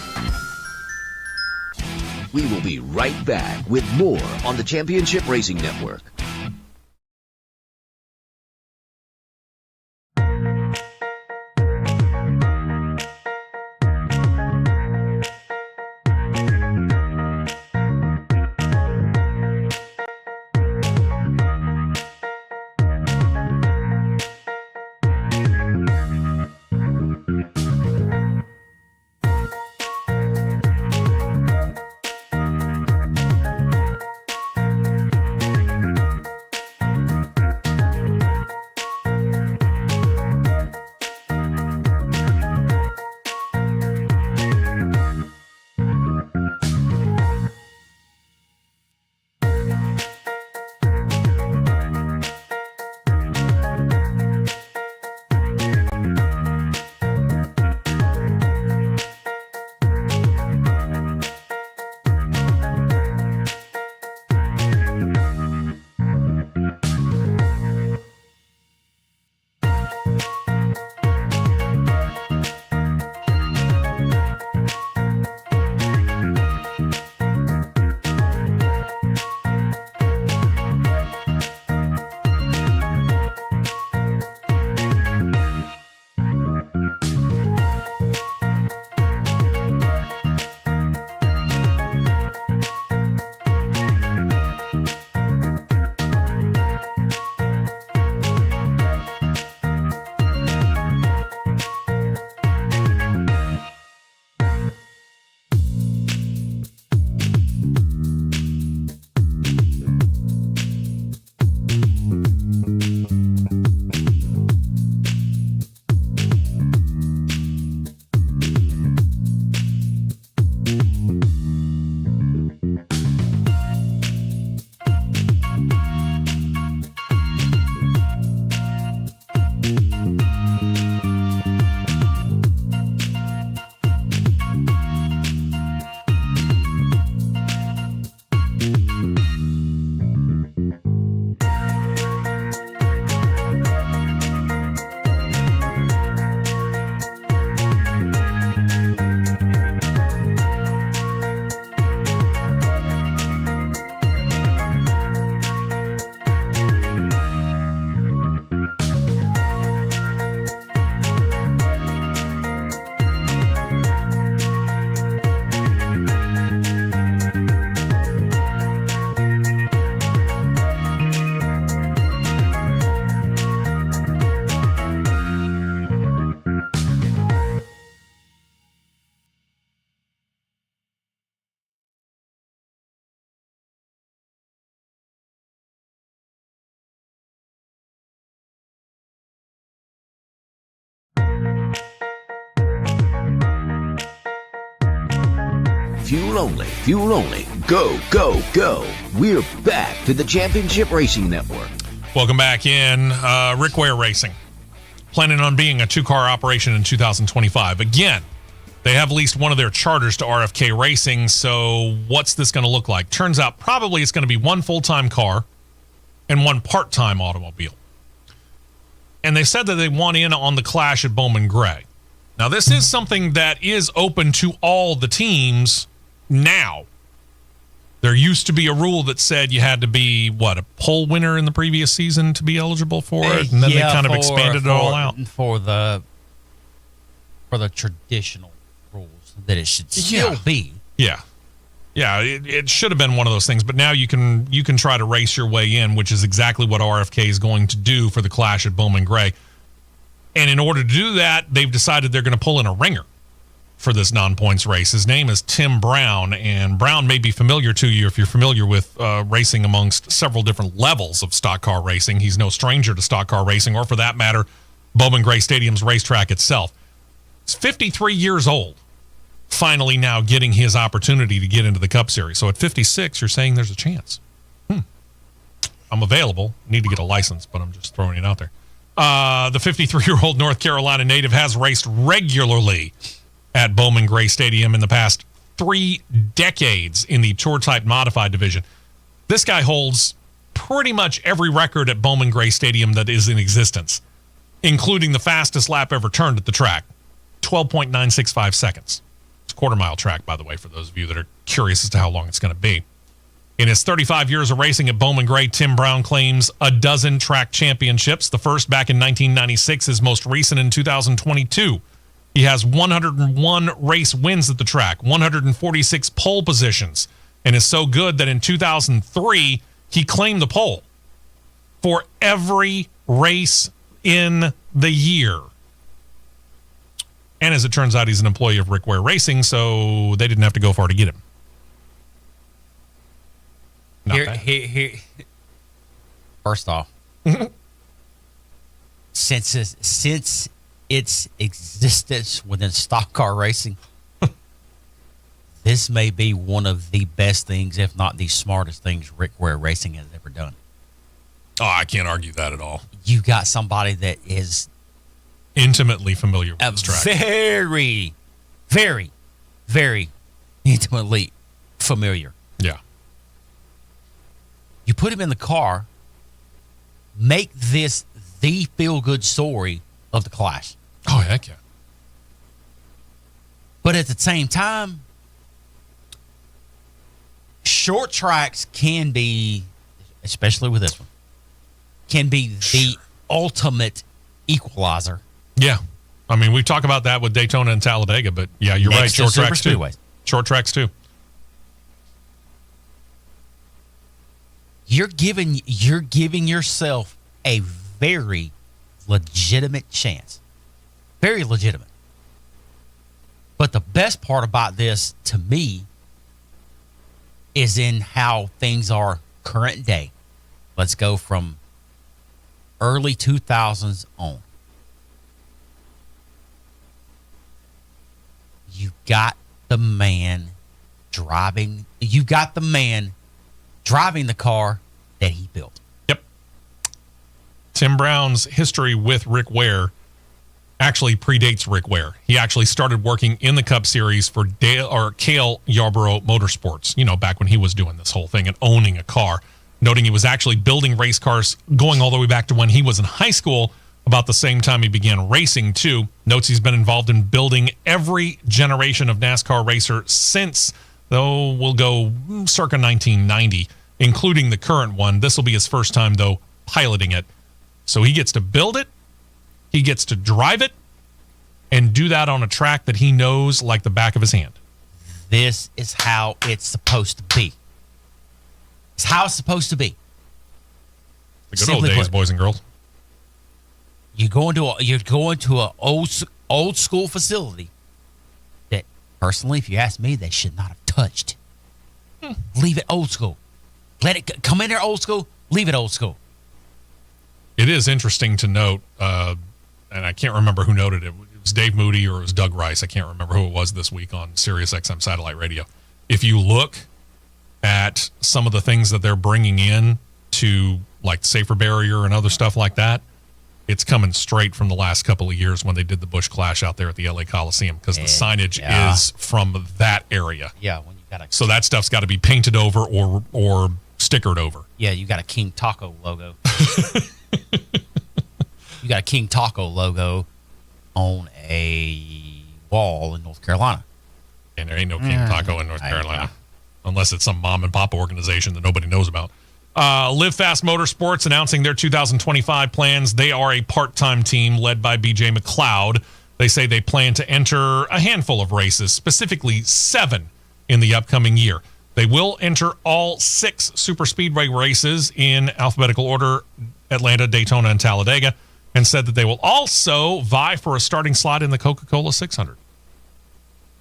We will be right back with more on the Championship Racing Network. fuel only, fuel only. Go, go, go. We're back to the Championship Racing Network. Welcome back in. Rick Ware Racing, planning on being a two-car operation in 2025. Again, they have leased one of their charters to RFK Racing, so what's this going to look like? Turns out probably it's going to be one full-time car and one part-time automobile. And they said that they want in on the clash at Bowman Gray. Now, this is something that is open to all the teams now. There used to be a rule that said you had to be, a pole winner in the previous season to be eligible for it? And then they kind of expanded it all out. For the traditional rules that it should still be. Yeah. Yeah, it should have been one of those things, but now you can try to race your way in, which is exactly what RFK is going to do for the clash at Bowman Gray. And in order to do that, they've decided they're going to pull in a ringer for this non-points race. His name is Tim Brown, and Brown may be familiar to you if you're familiar with racing amongst several different levels of stock car racing. He's no stranger to stock car racing, or for that matter, Bowman Gray Stadium's racetrack itself. He's 53 years old, finally now getting his opportunity to get into the Cup Series. So at 56, you're saying there's a chance. I'm available. Need to get a license, but I'm just throwing it out there. The 53-year-old North Carolina native has raced regularly at Bowman Gray Stadium in the past 3 decades in the Tour-Type Modified division. This guy holds pretty much every record at Bowman Gray Stadium that is in existence, including the fastest lap ever turned at the track, 12.965 seconds. It's a quarter-mile track, by the way, for those of you that are curious as to how long it's going to be. In his 35 years of racing at Bowman Gray, Tim Brown claims a dozen track championships, the first back in 1996, his most recent in 2022. He has 101 race wins at the track, 146 pole positions, and is so good that in 2003, he claimed the pole for every race in the year. And as it turns out, he's an employee of Rick Ware Racing, so they didn't have to go far to get him. Here. First off, since its existence within stock car racing, this may be one of the best things, if not the smartest things, Rick Ware Racing has ever done. Oh, I can't argue that at all. You got somebody that is intimately familiar with this track. Very, very, very intimately familiar. Yeah. You put him in the car, make this the feel-good story of the clash. Oh, heck yeah. But at the same time, short tracks can be, especially with this one, can be the ultimate equalizer. Yeah. I mean, we talk about that with Daytona and Talladega, but yeah, you're right. Short tracks too. Short tracks too. You're giving yourself a very legitimate chance. Very legitimate. But the best part about this, to me, is in how things are current day. Let's go from early 2000s on. You got the man driving the car that he built. Yep. Tim Brown's history with Rick Ware actually predates Rick Ware. He actually started working in the Cup Series for Cale Yarborough Motorsports, back when he was doing this whole thing and owning a car, noting he was actually building race cars going all the way back to when he was in high school, about the same time he began racing too. Notes he's been involved in building every generation of NASCAR racer since, though we'll go circa 1990, including the current one. This will be his first time, though, piloting it. So he gets to build it, he gets to drive it, and do that on a track that he knows like the back of his hand. This is how it's supposed to be. It's how it's supposed to be. The good old days, boys and girls. You're going to an old school facility that, personally, if you ask me, they should not have touched. Leave it old school. Let it come in there old school. Leave it old school. It is interesting to note, and I can't remember who noted it. It was Dave Moody or it was Doug Rice. I can't remember who it was this week on Sirius XM Satellite Radio. if you look at some of the things that they're bringing in to like safer barrier and other stuff like that, it's coming straight from the last couple of years when they did the Busch Clash out there at the LA Coliseum, because the signage is from that area. Yeah, when you got so that stuff's got to be painted over or stickered over. Yeah, you got a King Taco logo. You got a King Taco logo on a wall in North Carolina. And there ain't no King Taco in North Carolina. Unless it's some mom and pop organization that nobody knows about. Live Fast Motorsports announcing their 2025 plans. They are a part-time team led by BJ McLeod. They say they plan to enter a handful of races, specifically 7 in the upcoming year. They will enter all 6 super speedway races in alphabetical order: Atlanta, Daytona, and Talladega, and said that they will also vie for a starting slot in the Coca-Cola 600.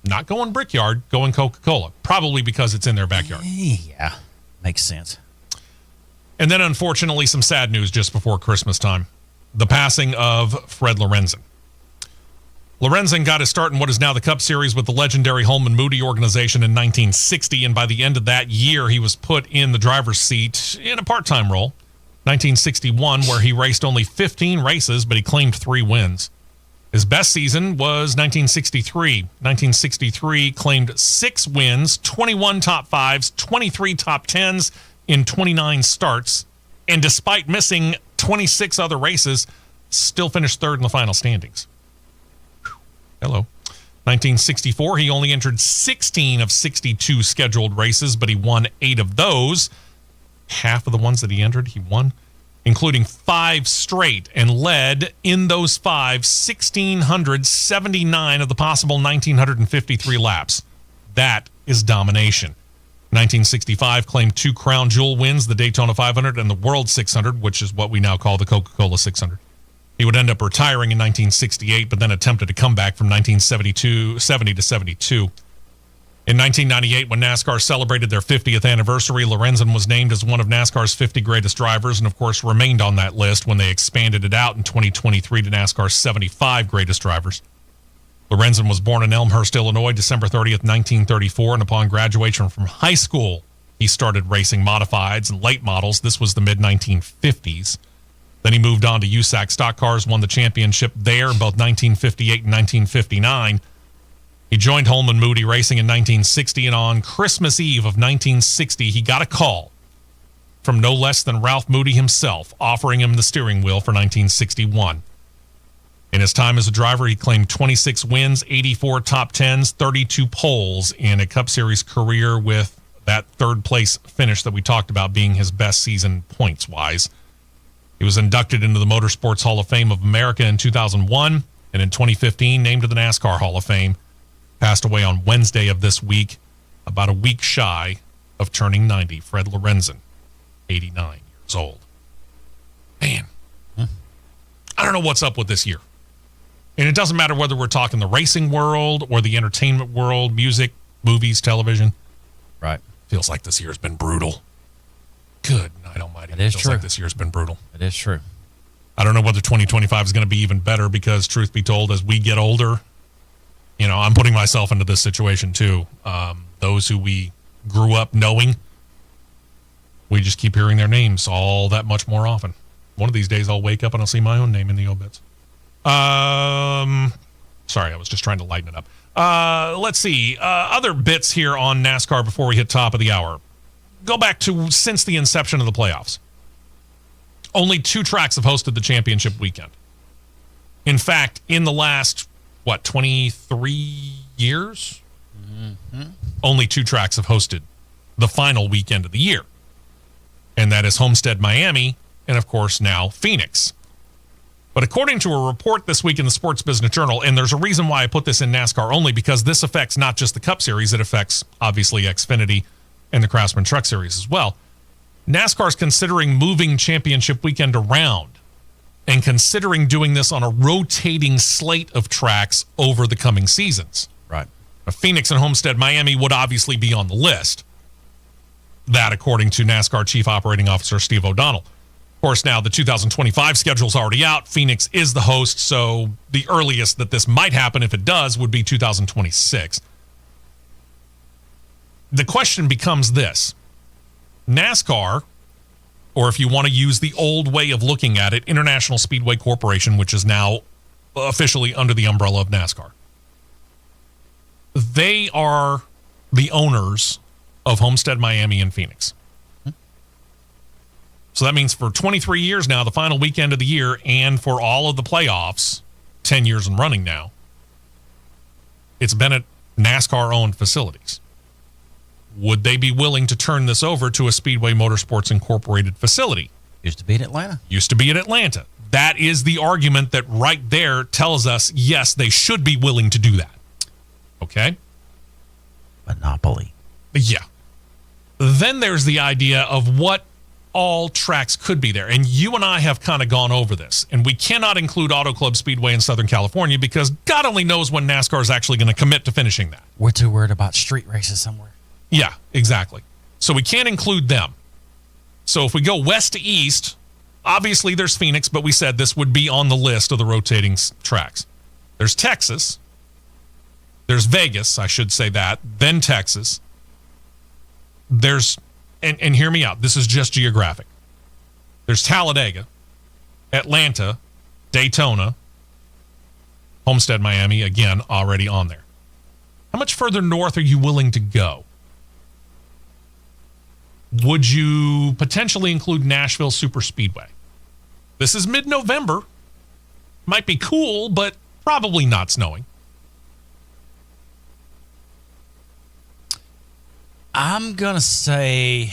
Not going Brickyard, going Coca-Cola, probably because it's in their backyard. Yeah, makes sense. And then, unfortunately, some sad news just before Christmas time. The passing of Fred Lorenzen. Lorenzen got his start in what is now the Cup Series with the legendary Holman Moody organization in 1960, and by the end of that year, he was put in the driver's seat in a part-time role. 1961, where he raced only 15 races, but he claimed 3 wins. His best season was 1963. 1963 claimed 6 wins, 21 top 5s, 23 top 10s in 29 starts, and despite missing 26 other races, still finished 3rd in the final standings. Whew. Hello. 1964, he only entered 16 of 62 scheduled races, but he won 8 of those. Half of the ones that he entered, he won, including 5 straight, and led in those 5 1,679 of the possible 1,953 laps. That is domination. 1965 claimed 2 crown jewel wins, the Daytona 500 and the World 600, which is what we now call the Coca-Cola 600. He would end up retiring in 1968, but then attempted a comeback from 1970 to 72. In 1998, when NASCAR celebrated their 50th anniversary, Lorenzen was named as one of NASCAR's 50 greatest drivers, and of course remained on that list when they expanded it out in 2023 to NASCAR's 75 greatest drivers. Lorenzen was born in Elmhurst, Illinois, December 30th, 1934, and upon graduation from high school, he started racing modifieds and late models. This was the mid-1950s. Then he moved on to USAC stock cars, won the championship there in both 1958 and 1959. He joined Holman Moody Racing in 1960, and on Christmas Eve of 1960, he got a call from no less than Ralph Moody himself, offering him the steering wheel for 1961. In his time as a driver, he claimed 26 wins, 84 top 10s, 32 poles in a Cup Series career, with that 3rd place finish that we talked about being his best season points-wise. He was inducted into the Motorsports Hall of Fame of America in 2001, and in 2015 named to the NASCAR Hall of Fame. Passed away on Wednesday of this week, about a week shy of turning 90. Fred Lorenzen, 89 years old. Man, I don't know what's up with this year. And it doesn't matter whether we're talking the racing world or the entertainment world, music, movies, television. Right. Feels like this year's been brutal. Good night almighty. It is Feels true. like this year's been brutal. It is true. I don't know whether 2025 is going to be even better, because truth be told, as we get older, you know, I'm putting myself into this situation too. Those who we grew up knowing, we just keep hearing their names all that much more often. One of these days I'll wake up and I'll see my own name in the obits. Sorry, I was just trying to lighten it up. Let's see. Other bits here on NASCAR before we hit top of the hour. Go back to since the inception of the playoffs. Only 2 tracks have hosted the championship weekend. In fact, in the last, 23 years? Mm-hmm. Only 2 tracks have hosted the final weekend of the year. And that is Homestead, Miami, and of course now Phoenix. But according to a report this week in the Sports Business Journal, and there's a reason why I put this in NASCAR only, because this affects not just the Cup Series, it affects obviously Xfinity and the Craftsman Truck Series as well. NASCAR's considering moving championship weekend around and considering doing this on a rotating slate of tracks over the coming seasons. Right. Phoenix and Homestead, Miami would obviously be on the list. That, according to NASCAR Chief Operating Officer Steve O'Donnell. Of course, now the 2025 schedule's already out. Phoenix is the host, so the earliest that this might happen, if it does, would be 2026. the question becomes this. NASCAR, or if you want to use the old way of looking at it, International Speedway Corporation, which is now officially under the umbrella of NASCAR, they are the owners of Homestead, Miami, and Phoenix. So that means for 23 years now, the final weekend of the year, and for all of the playoffs, 10 years and running now, it's been at NASCAR-owned facilities. Would they be willing to turn this over to a Speedway Motorsports Incorporated facility? Used to be in Atlanta. Used to be in Atlanta. That is the argument that right there tells us, yes, they should be willing to do that. Okay? Monopoly. Yeah. Then there's the idea of what all tracks could be there. And you and I have kind of gone over this. And we cannot include Auto Club Speedway in Southern California because God only knows when NASCAR is actually going to commit to finishing that. We're too worried about street races somewhere. Yeah, exactly. So we can't include them. So if we go west to east, obviously there's Phoenix, but we said this would be on the list of the rotating tracks. There's Texas. There's Vegas, I should say that. Then Texas. There's, and hear me out, this is just geographic. There's Talladega, Atlanta, Daytona, Homestead, Miami, again, already on there. How much further north are you willing to go? Would you potentially include Nashville Superspeedway? This is mid-November. Might be cool, but probably not snowing. I'm going to say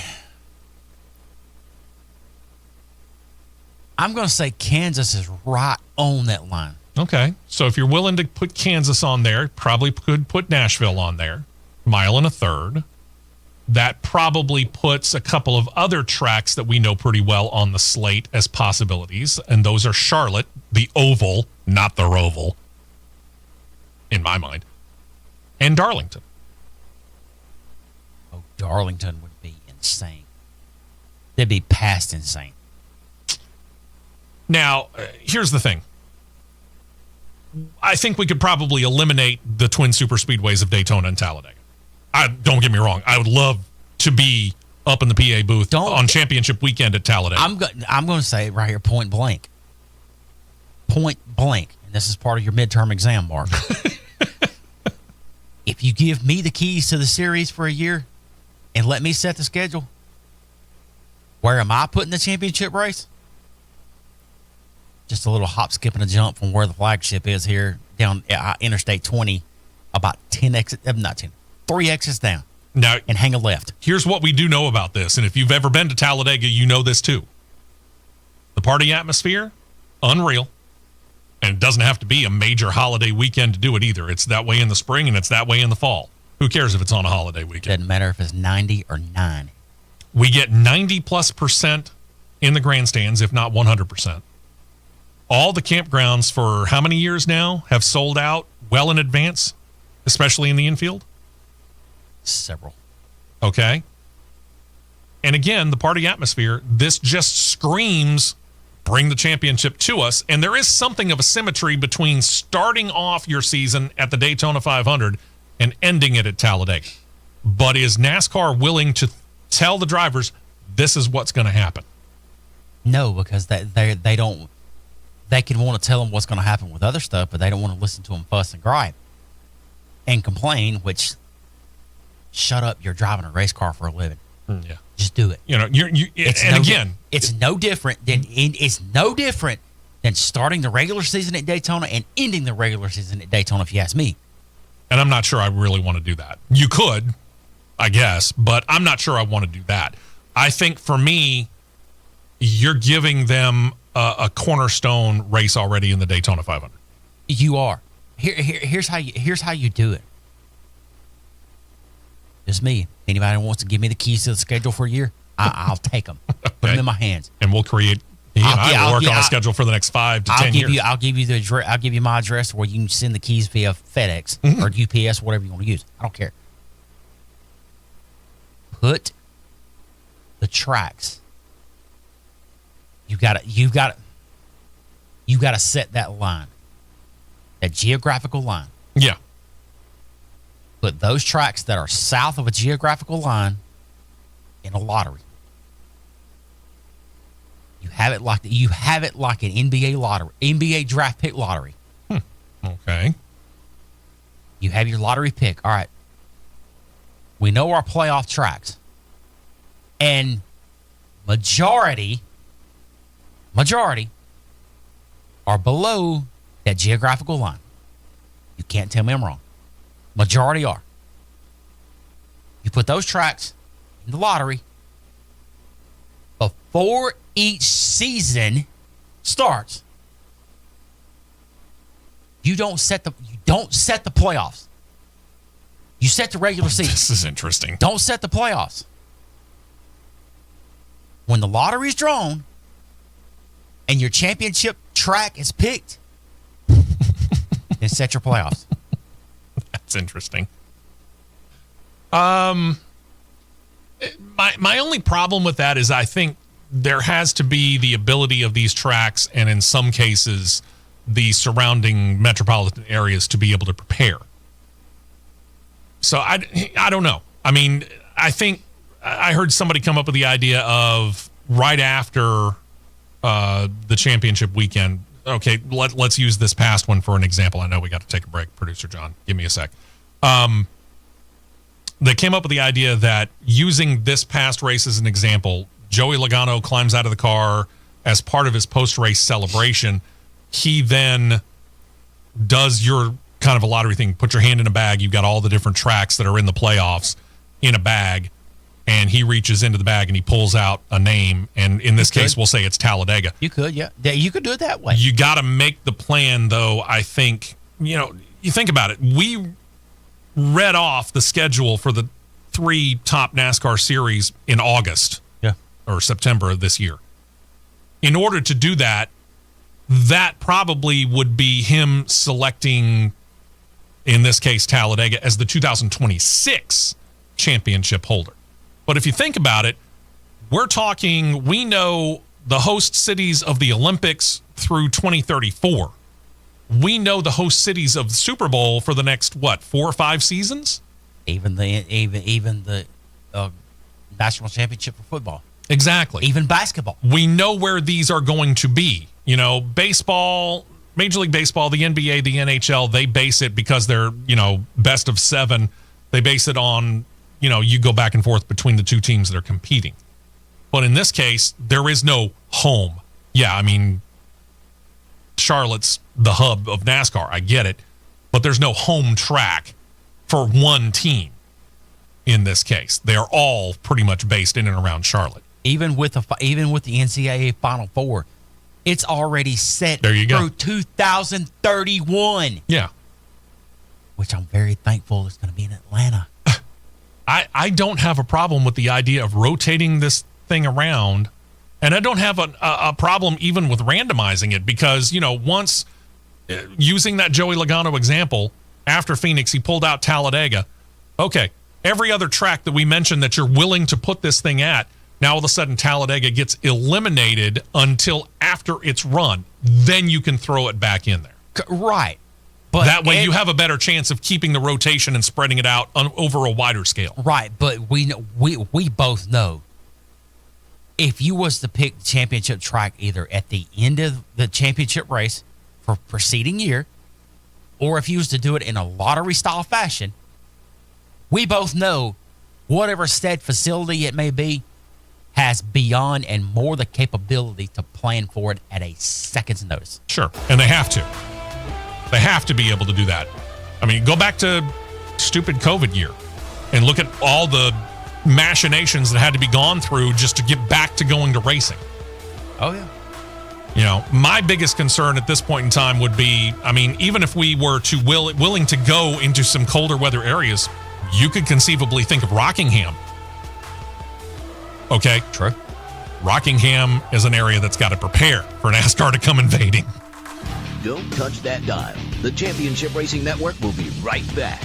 Kansas is right on that line. Okay. So if you're willing to put Kansas on there, probably could put Nashville on there. Mile and a third. That probably puts a couple of other tracks that we know pretty well on the slate as possibilities. And those are Charlotte, the oval, not the roval, in my mind, and Darlington. Oh, Darlington would be insane. They'd be past insane. Now, here's the thing. I think we could probably eliminate the twin super speedways of Daytona and Talladega. Don't get me wrong. I would love to be up in the PA booth on championship weekend at Talladega. I'm going to say it right here, point blank. Point blank. And this is part of your midterm exam, Mark. If you give me the keys to the series for a year and let me set the schedule, where am I putting the championship race? Just a little hop, skip, and a jump from where the flagship is here down Interstate 20, about 10 exits, not 10, 3 exits down. Now, and hang a left. Here's what we do know about this, and if you've ever been to Talladega, you know this too. The party atmosphere, unreal. And it doesn't have to be a major holiday weekend to do it either. It's that way in the spring, and it's that way in the fall. Who cares if it's on a holiday weekend? Doesn't matter if it's 90 or 9. We get 90+% in the grandstands, if not 100%. All the campgrounds for how many years now have sold out well in advance, especially in the infield? Several. Okay. And again, the party atmosphere, this just screams, bring the championship to us. And there is something of a symmetry between starting off your season at the Daytona 500 and ending it at Talladega. But is NASCAR willing to tell the drivers, this is what's going to happen? No, because they don't. They can want to tell them what's going to happen with other stuff, but they don't want to listen to them fuss and gripe and complain, which, shut up, you're driving a race car for a living. Yeah. Just do it. You know, it's no different than starting the regular season at Daytona and ending the regular season at Daytona, if you ask me. And I'm not sure I really want to do that. You could, I guess, but I'm not sure I want to do that. I think for me, you're giving them a cornerstone race already in the Daytona 500. You are. Here's how you do it. Just me. Anybody wants to give me the keys to the schedule for a year, I'll take them. Okay. Put them in my hands, and we'll create. I'll work on a schedule for the next 5 to 10 years. I'll give you my address where you can send the keys via FedEx or UPS, whatever you want to use. I don't care. Put the tracks. You got to set that line, that geographical line. Yeah. put those tracks that are south of a geographical line in a lottery. You have it like an NBA lottery, NBA draft pick lottery. Okay. You have your lottery pick. All right. We know our playoff tracks. And majority are below that geographical line. You can't tell me I'm wrong. Majority are. You put those tracks in the lottery before each season starts. You don't set the playoffs. You set the regular season. This is interesting. Don't set the playoffs. When the lottery's drawn and your championship track is picked, then set your playoffs. That's interesting. My only problem with that is I think there has to be the ability of these tracks, and in some cases, the surrounding metropolitan areas to be able to prepare. So I don't know. I mean, I think I heard somebody come up with the idea of right after the championship weekend. Okay, let's use this past one for an example. I know we got to take a break. Producer John, give me a sec. They came up with the idea that using this past race as an example, Joey Logano climbs out of the car as part of his post-race celebration. He then does your kind of a lottery thing. Put your hand in a bag. You've got all the different tracks that are in the playoffs in a bag. And he reaches into the bag and he pulls out a name. And in this case, we'll say it's Talladega. You could, yeah. You could do it that way. You got to make the plan, though. I think, you think about it. We read off the schedule for the 3 top NASCAR series in August or September of this year. In order to do that, that probably would be him selecting, in this case, Talladega as the 2026 championship holder. But if you think about it, we know the host cities of the Olympics through 2034. We know the host cities of the Super Bowl for the next, 4 or 5 seasons? Even the national championship for football. Exactly. Even basketball. We know where these are going to be. Baseball, Major League Baseball, the NBA, the NHL, they base it because they're, best of 7. They base it on, you go back and forth between the 2 teams that are competing. But in this case, there is no home. Yeah, I mean, Charlotte's the hub of NASCAR. I get it. But there's no home track for one team in this case. They are all pretty much based in and around Charlotte. Even with the NCAA Final Four, it's already set there you go. Through 2031. Yeah. Which I'm very thankful is going to be in Atlanta. I don't have a problem with the idea of rotating this thing around, and I don't have a problem even with randomizing it because, once using that Joey Logano example, after Phoenix, he pulled out Talladega. Okay, every other track that we mentioned that you're willing to put this thing at, now all of a sudden Talladega gets eliminated until after it's run. Then you can throw it back in there. Right. But that way you have a better chance of keeping the rotation and spreading it out over a wider scale. Right, but we both know if you was to pick the championship track either at the end of the championship race for preceding year, or if you was to do it in a lottery-style fashion, we both know whatever said facility it may be has beyond and more the capability to plan for it at a second's notice. Sure, and they have to. They have to be able to do that. I mean, go back to stupid COVID year and look at all the machinations that had to be gone through just to get back to going to racing. Oh, yeah. My biggest concern at this point in time would be, even if we were to willing to go into some colder weather areas, you could conceivably think of Rockingham. Okay? True. Rockingham is an area that's got to prepare for NASCAR to come invading. Don't touch that dial. The Championship Racing Network will be right back.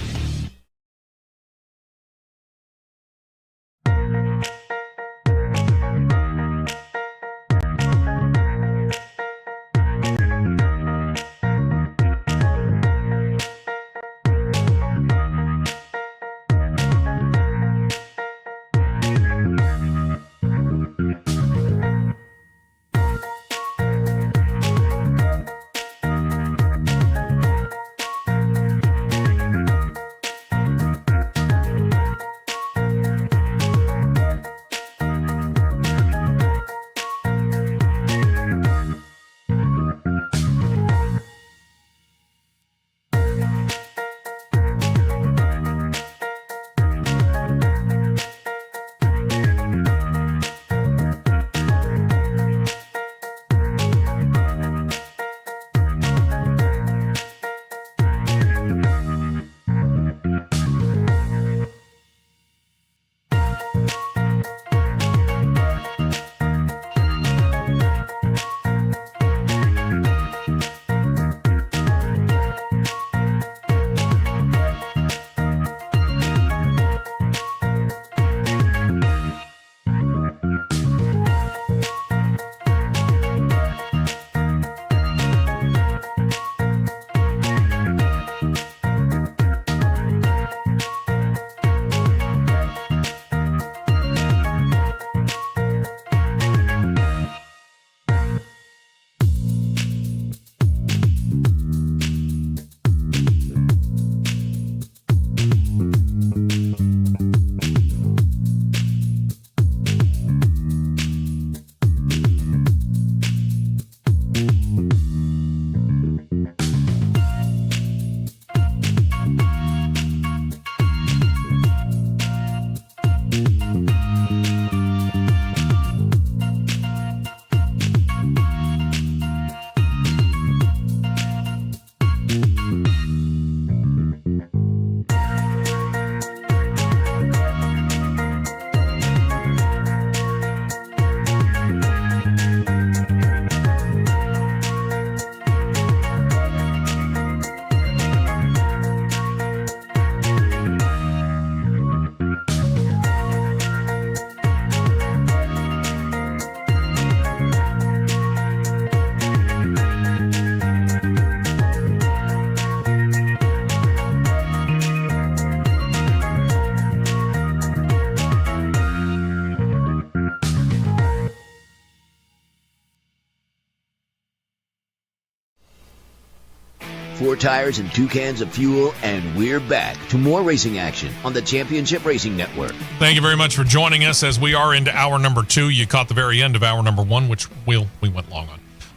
4 tires and 2 cans of fuel, and we're back to more racing action on the Championship Racing Network. Thank you very much for joining us as we are into hour number 2. You caught the very end of hour number 1, which we went long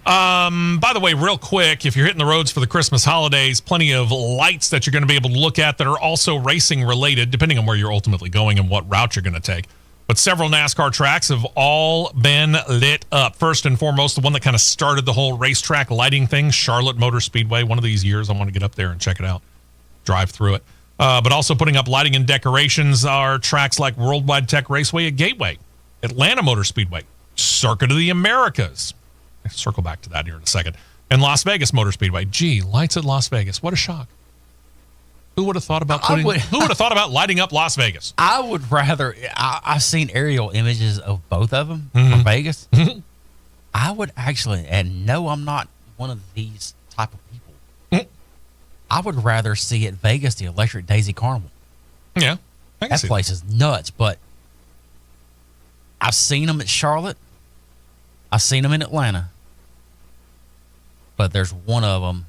on. By the way, real quick, if you're hitting the roads for the Christmas holidays, plenty of lights that you're going to be able to look at that are also racing related, depending on where you're ultimately going and what route you're going to take. But several NASCAR tracks have all been lit up. First and foremost, the one that kind of started the whole racetrack lighting thing, Charlotte Motor Speedway. One of these years, I want to get up there and check it out, drive through it. But also putting up lighting and decorations are tracks like Worldwide Tech Raceway at Gateway, Atlanta Motor Speedway, Circuit of the Americas. I'll circle back to that here in a second. And Las Vegas Motor Speedway. Gee, lights at Las Vegas. What a shock. Who would have thought about who would have thought about lighting up Las Vegas? I would rather. I've seen aerial images of both of them from Vegas. I would actually, and no, I'm not one of these type of people. I would rather see at Vegas the Electric Daisy Carnival. Yeah, that place is nuts. But I've seen them at Charlotte. I've seen them in Atlanta. But there's one of them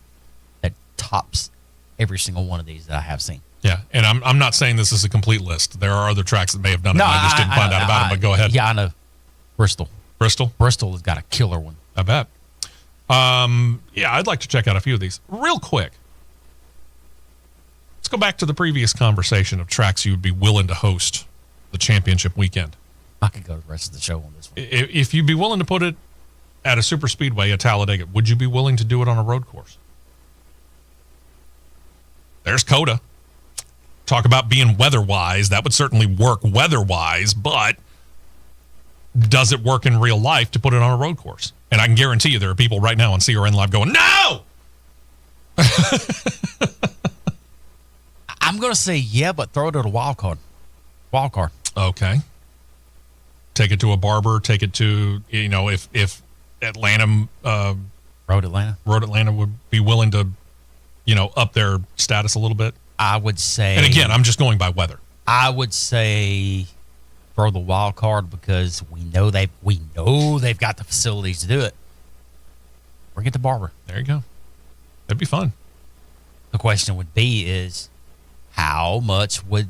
that tops every single one of these that I have seen. Yeah, and I'm not saying this is a complete list. There are other tracks that may have done it. I just didn't find out about them, but go ahead. Yeah, I know. Bristol has got a killer one. I bet. Yeah, I'd like to check out a few of these. Real quick. Let's go back to the previous conversation of tracks you would be willing to host the championship weekend. I could go to the rest of the show on this one. If you'd be willing to put it at a super speedway at Talladega, would you be willing to do it on a road course? There's COTA. Talk about being weather-wise. That would certainly work weather-wise, but does it work in real life to put it on a road course? And I can guarantee you there are people right now on CRN Live going, no! I'm going to say yeah, but throw it at a wild card. Wild card. Okay. Take it to a barber. Take it to, if Atlanta... Road Atlanta would be willing to up their status a little bit? I would say... And again, I'm just going by weather. I would say throw the wild card because we know they've got the facilities to do it. Bring it to Barber. There you go. That'd be fun. The question would be is how much would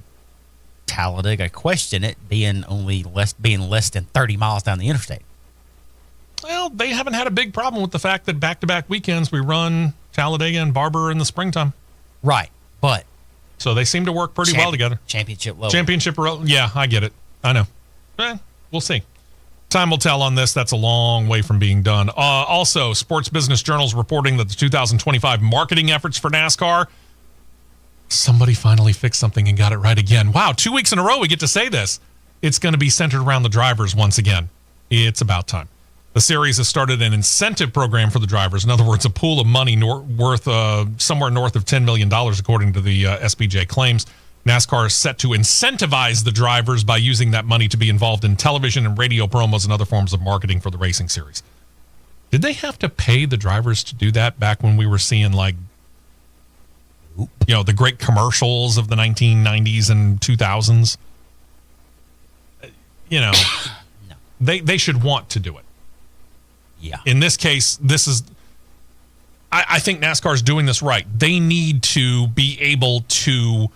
Talladega question it being less than 30 miles down the interstate? Well, they haven't had a big problem with the fact that back-to-back weekends we run Talladega and Barber in the springtime. Right, but... So they seem to work pretty well together. Championship level. Yeah, I get it. I know. We'll see. Time will tell on this. That's a long way from being done. Also, Sports Business Journal's reporting that the 2025 marketing efforts for NASCAR, somebody finally fixed something and got it right again. Wow, 2 weeks in a row we get to say this. It's going to be centered around the drivers once again. It's about time. The series has started an incentive program for the drivers. In other words, a pool of money worth somewhere north of $10 million, according to the SBJ claims. NASCAR is set to incentivize the drivers by using that money to be involved in television and radio promos and other forms of marketing for the racing series. Did they have to pay the drivers to do that back when we were seeing, the great commercials of the 1990s and 2000s? No. They should want to do it. Yeah. In this case, I think NASCAR is doing this right. They need to be able to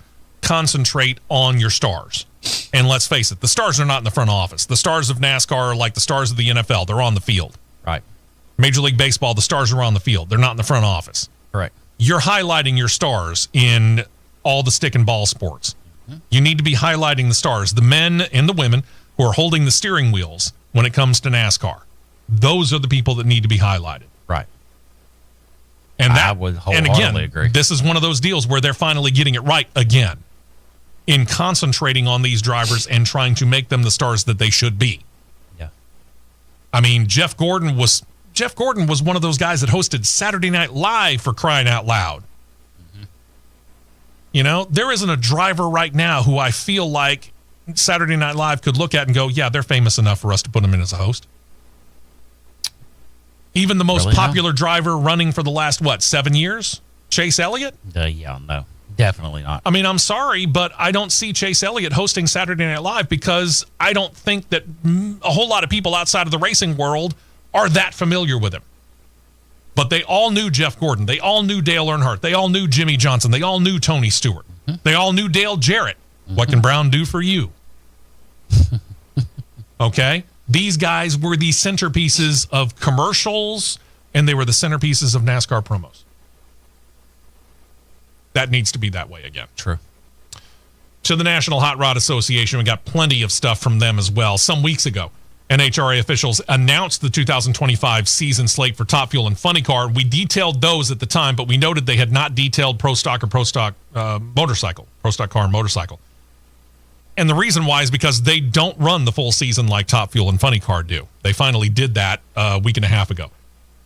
concentrate on your stars. And let's face it, the stars are not in the front office. The stars of NASCAR are like the stars of the NFL. They're on the field. Right. Major League Baseball, the stars are on the field. They're not in the front office. Correct. You're highlighting your stars in all the stick and ball sports. Mm-hmm. You need to be highlighting the stars, the men and the women who are holding the steering wheels when it comes to NASCAR. Those are the people that need to be highlighted. Right. And I would wholeheartedly agree. This is one of those deals where they're finally getting it right again in concentrating on these drivers and trying to make them the stars that they should be. Yeah. I mean, Jeff Gordon was one of those guys that hosted Saturday Night Live, for crying out loud. Mm-hmm. There isn't a driver right now who I feel like Saturday Night Live could look at and go, yeah, they're famous enough for us to put them in as a host. Even the most popular driver running for the last, 7 years? Chase Elliott? Yeah, no, definitely not. I mean, I'm sorry, but I don't see Chase Elliott hosting Saturday Night Live because I don't think that a whole lot of people outside of the racing world are that familiar with him. But they all knew Jeff Gordon. They all knew Dale Earnhardt. They all knew Jimmy Johnson. They all knew Tony Stewart. They all knew Dale Jarrett. What can Brown do for you? Okay? These guys were the centerpieces of commercials, and they were the centerpieces of NASCAR promos. That needs to be that way again. True. To the National Hot Rod Association, we got plenty of stuff from them as well. Some weeks ago, NHRA officials announced the 2025 season slate for Top Fuel and Funny Car. We detailed those at the time, but we noted they had not detailed Pro Stock or Pro Stock motorcycle, Pro Stock car and motorcycle. And the reason why is because they don't run the full season like Top Fuel and Funny Car do. They finally did that a week and a half ago,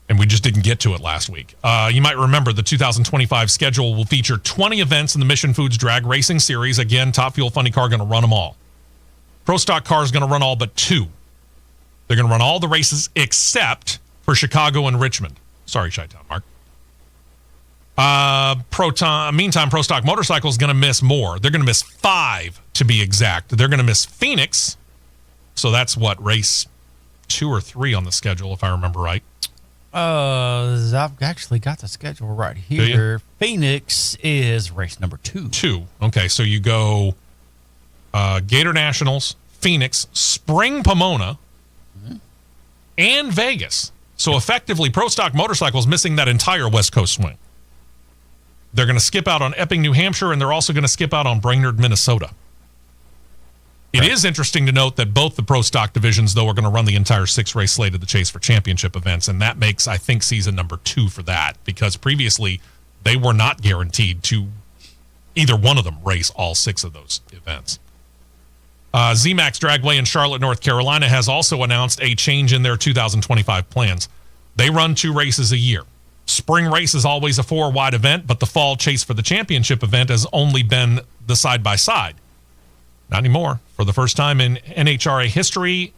and we just didn't get to it last week. You might remember the 2025 schedule will feature 20 events in the Mission Foods Drag Racing Series. Again, Top Fuel Funny Car going to run them all. Pro Stock Car is going to run all but 2. They're going to run all the races except for Chicago and Richmond. Sorry, Chi-Town, Mark. Meantime, Pro Stock Motorcycle is going to miss more. They're going to miss 5, to be exact. They're going to miss Phoenix. So that's what, race 2 or 3 on the schedule, if I remember right. I've actually got the schedule right here. Phoenix is race number 2. 2. Okay, so you go Gator Nationals, Phoenix, Spring Pomona, and Vegas. So effectively, Pro Stock Motorcycle is missing that entire West Coast swing. They're going to skip out on Epping, New Hampshire, and they're also going to skip out on Brainerd, Minnesota. It is interesting to note that both the Pro Stock divisions, though, are going to run the entire 6-race slate of the Chase for Championship events, and that makes, I think, season number 2 for that, because previously they were not guaranteed to either one of them race all 6 of those events. ZMAX Dragway in Charlotte, North Carolina has also announced a change in their 2025 plans. They run 2 races a year. Spring race is always a 4-wide event, but the fall Chase for the Championship event has only been the side-by-side. Not anymore. For the first time in NHRA history,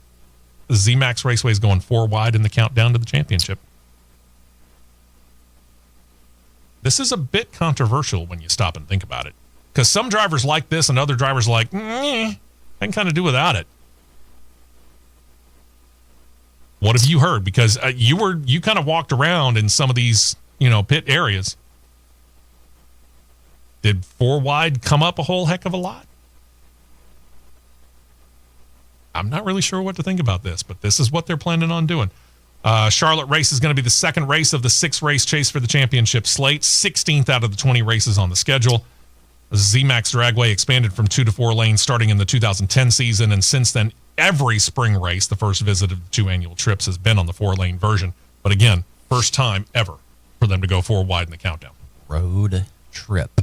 ZMAX Raceway is going 4-wide in the countdown to the championship. This is a bit controversial when you stop and think about it, because some drivers like this and other drivers like, I can kind of do without it. What have you heard? Because you kind of walked around in some of these, pit areas. Did 4-wide come up a whole heck of a lot? I'm not really sure what to think about this, but this is what they're planning on doing. Charlotte race is going to be the second race of the 6-race Chase for the Championship slate, 16th out of the 20 races on the schedule. ZMAX Dragway expanded from 2 to 4 lanes starting in the 2010 season, and since then, every spring race, the first visit of the 2 annual trips, has been on the 4-lane version. But again, first time ever for them to go 4-wide in the countdown. Road trip,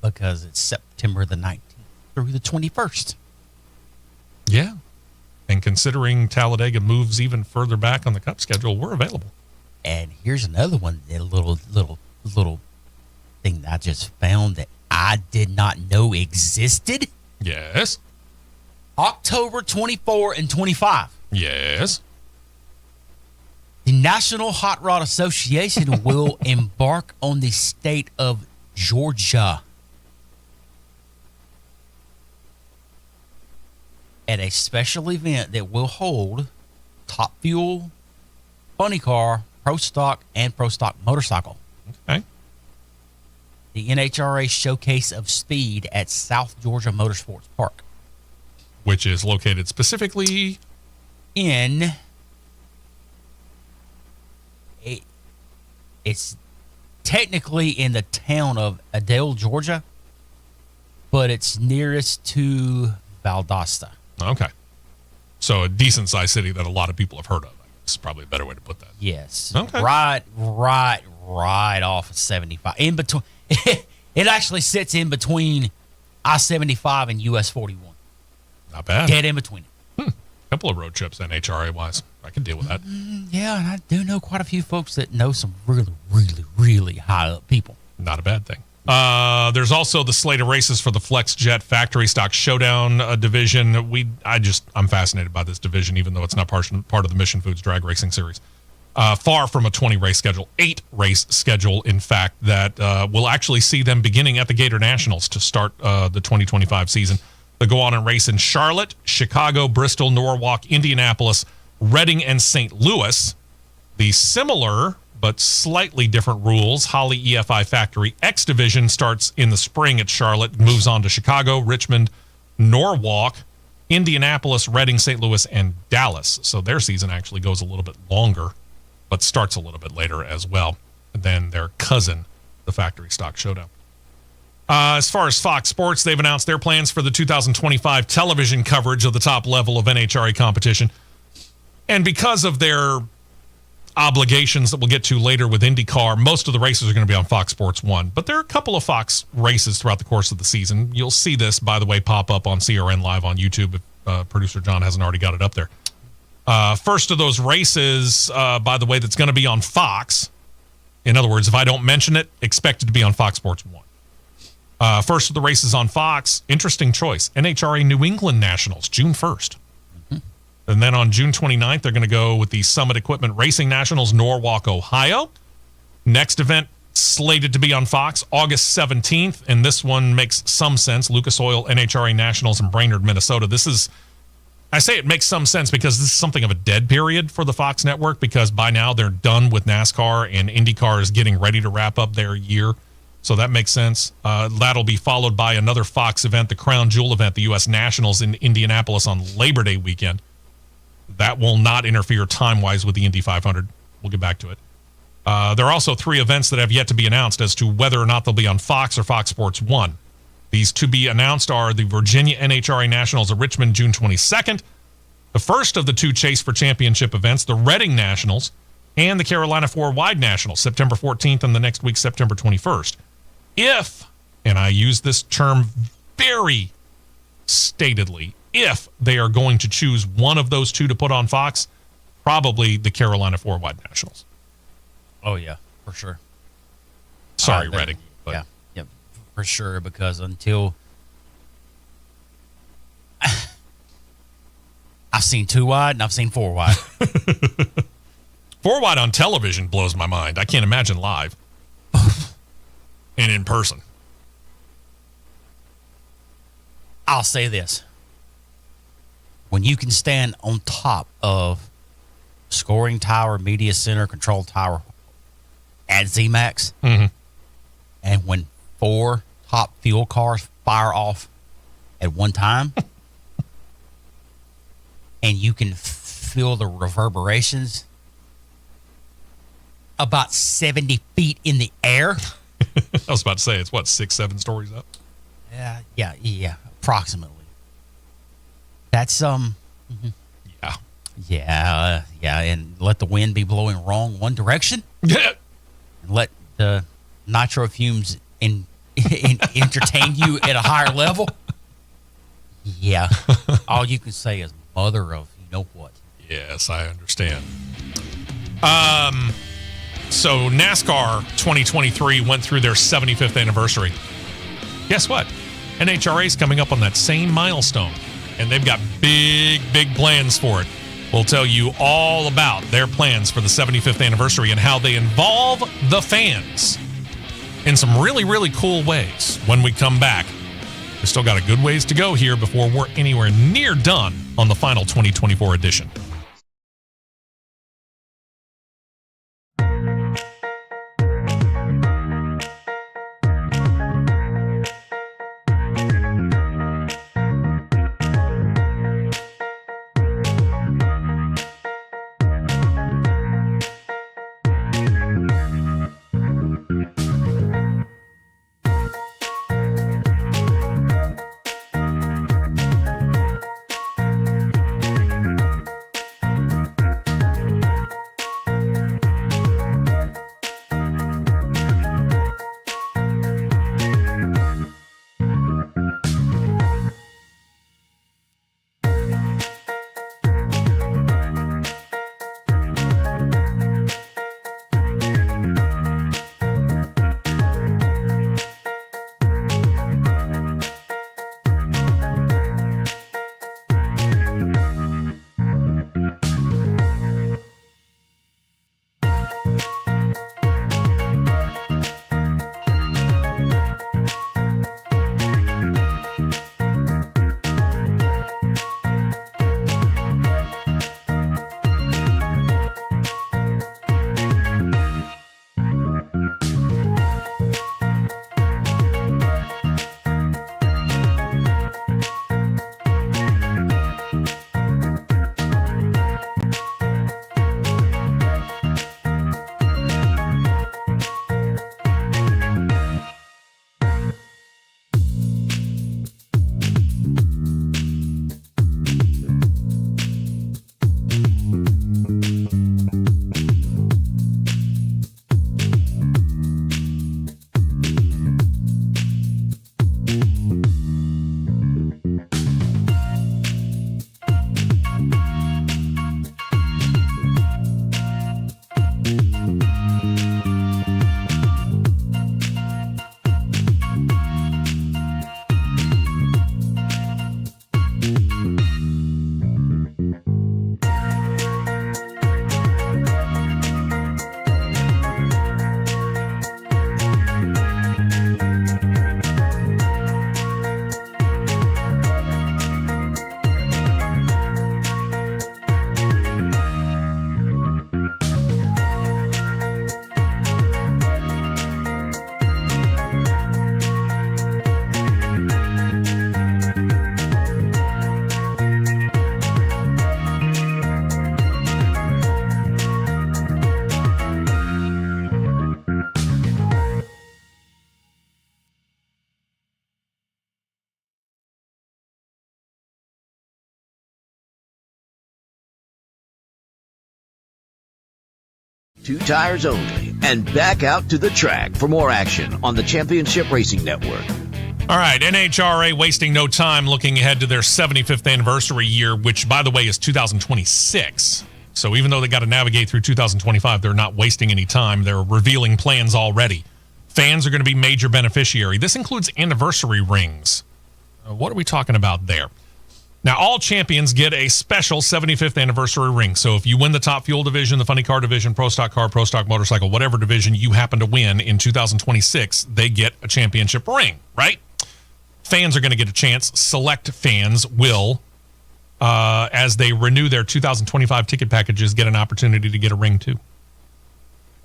because it's September the 19th through the 21st. Yeah. And considering Talladega moves even further back on the Cup schedule, we're available. And here's another one, a little thing that I just found that I did not know existed. Yes. October 24 and 25. Yes. The National Hot Rod Association will embark on the state of Georgia at a special event that will hold Top Fuel, Funny Car, Pro Stock, and Pro Stock Motorcycle. Okay. The NHRA Showcase of Speed at South Georgia Motorsports Park, which is located specifically in it's technically in the town of Adel, Georgia, but it's nearest to Valdosta. Okay. So a decent sized city that a lot of people have heard of. It's probably a better way to put that. Yes. Okay. Right off of 75. In between it actually sits in between I-75 and US 41. Not bad. Dead in between it. Couple of road trips NHRA wise. I can deal with that. Yeah, and I do know quite a few folks that know some really, really, really high up people. Not a bad thing. There's also the slate of races for the FlexJet Factory Stock Showdown division. I'm fascinated by this division, even though it's not part of the Mission Foods Drag Racing Series. Far from a 20-race schedule, 8-race schedule, in fact, that will actually see them beginning at the Gator Nationals to start the 2025 season. They'll go on and race in Charlotte, Chicago, Bristol, Norwalk, Indianapolis, Reading, and St. Louis. The similar but slightly different rules. Holly EFI Factory X Division starts in the spring at Charlotte, moves on to Chicago, Richmond, Norwalk, Indianapolis, Reading, St. Louis, and Dallas. So their season actually goes a little bit longer, but starts a little bit later as well than their cousin, the Factory Stock Showdown. As far as Fox Sports, they've announced their plans for the 2025 television coverage of the top level of NHRA competition. And because of their obligations that we'll get to later with IndyCar, most of the races are going to be on Fox Sports 1. But there are a couple of Fox races throughout the course of the season. You'll see this, by the way, pop up on CRN Live on YouTube if producer John hasn't already got it up there. First of those races, by the way, that's going to be on Fox. In other words, if I don't mention it, expect it to be on Fox Sports 1. First of the races on Fox, interesting choice, NHRA New England Nationals, June 1st. Mm-hmm. And then on June 29th, they're going to go with the Summit Equipment Racing Nationals, Norwalk, Ohio. Next event slated to be on Fox, August 17th, and this one makes some sense, Lucas Oil NHRA Nationals in Brainerd, Minnesota. I say it makes some sense because this is something of a dead period for the Fox network because by now they're done with NASCAR and IndyCar is getting ready to wrap up their year. So that makes sense. That'll be followed by another Fox event, the Crown Jewel event, the U.S. Nationals in Indianapolis on Labor Day weekend. That will not interfere time-wise with the Indy 500. We'll get back to it. There are also 3 events that have yet to be announced as to whether or not they'll be on Fox or Fox Sports 1. These to be announced are the Virginia NHRA Nationals of Richmond, June 22nd, the first of the 2 Chase for Championship events, the Reading Nationals, and the Carolina 4-Wide Nationals, September 14th and the next week, September 21st. If, and I use this term very statedly, if they are going to choose one of those 2 to put on Fox, probably the Carolina 4-Wide Nationals. Oh, yeah, for sure. Sorry, Reading. Yeah, for sure, because until I've seen 2-wide and I've seen 4-wide. 4-wide on television blows my mind. I can't imagine live. And in person. I'll say this. When you can stand on top of scoring tower, media center, control tower at ZMAX, mm-hmm. and when 4 top fuel cars fire off at one time, and you can feel the reverberations about 70 feet in the air. I was about to say, it's what, 6-7 stories up? Yeah, approximately. That's Yeah, and let the wind be blowing wrong one direction. Yeah. And let the nitro fumes entertain you at a higher level. Yeah. All you can say is mother of you know what. Yes, I understand. So NASCAR 2023 went through their 75th anniversary. Guess what? NHRA is coming up on that same milestone, and they've got big plans for it. We'll tell you all about their plans for the 75th anniversary and how they involve the fans in some really cool ways when we come back. We've still got a good ways to go here before we're anywhere near done on the final 2024 edition. 2 tires only, and back out to the track for more action on the Championship Racing Network. All right, NHRA wasting no time looking ahead to their 75th anniversary year, which, by the way, is 2026. So even though they got to navigate through 2025, they're not wasting any time. They're revealing plans already. Fans are going to be major beneficiary. This includes anniversary rings. What are we talking about there? Now, all champions get a special 75th anniversary ring. So if you win the Top Fuel division, the Funny Car division, Pro Stock Car, Pro Stock Motorcycle, whatever division you happen to win in 2026, they get a championship ring, right? Fans are going to get a chance. Select fans will, as they renew their 2025 ticket packages, get an opportunity to get a ring too.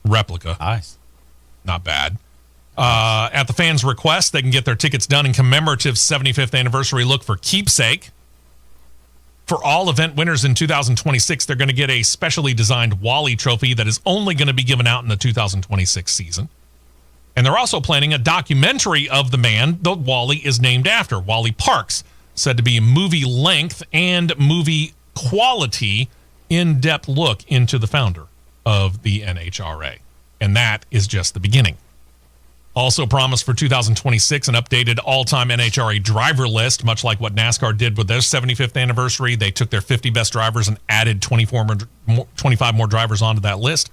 Replica. Nice. Not bad. At the fans' request, they can get their tickets done in commemorative 75th anniversary look for keepsake. For all event winners in 2026, they're going to get a specially designed Wally trophy that is only going to be given out in the 2026 season. And they're also planning a documentary of the man that Wally is named after, Wally Parks, said to be a movie length and movie quality in-depth look into the founder of the NHRA. And that is just the beginning. Also promised for 2026, an updated all-time NHRA driver list, much like what NASCAR did with their 75th anniversary. They took their 50 best drivers and added 25 more drivers onto that list.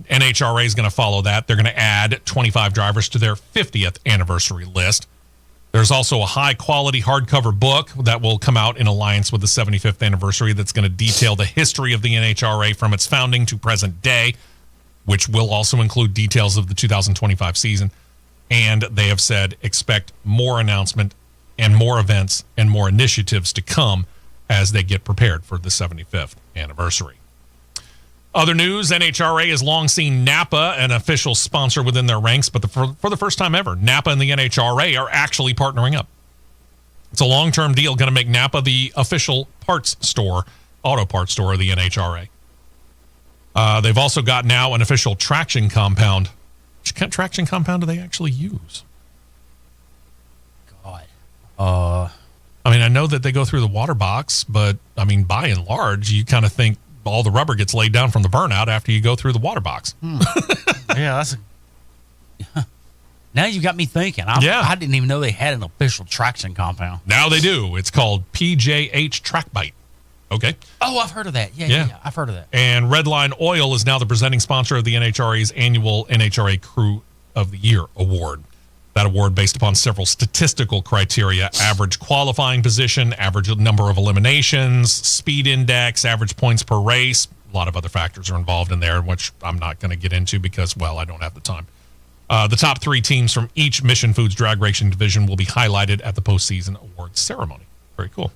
NHRA is going to follow that. They're going to add 25 drivers to their 50th anniversary list. There's also a high-quality hardcover book that will come out in alliance with the 75th anniversary that's going to detail the history of the NHRA from its founding to present day, which will also include details of the 2025 season. And they have said expect more announcement and more events and more initiatives to come as they get prepared for the 75th anniversary. Other news, NHRA has long seen Napa an official sponsor within their ranks, but for the first time ever, Napa and the NHRA are actually partnering up. It's a long-term deal going to make Napa the official parts store, auto parts store of the NHRA. They've also got now an official traction compound. Which traction compound do they actually use? God. I mean, I know that they go through the water box, but I mean, by and large, you kind of think all the rubber gets laid down from the burnout after you go through the water box. Yeah, that's now you got me thinking. I didn't even know they had an official traction compound. Now they do. It's called PJH Track Bite. Okay. Oh, I've heard of that. Yeah, I've heard of that. And Redline Oil is now the presenting sponsor of the NHRA's annual NHRA Crew of the Year award. That award based upon several statistical criteria: average qualifying position, average number of eliminations, speed index, average points per race. A lot of other factors are involved in there, which I'm not going to get into because, well, I don't have the time. The top 3 teams from each Mission Foods drag racing division will be highlighted at the postseason awards ceremony. Very cool.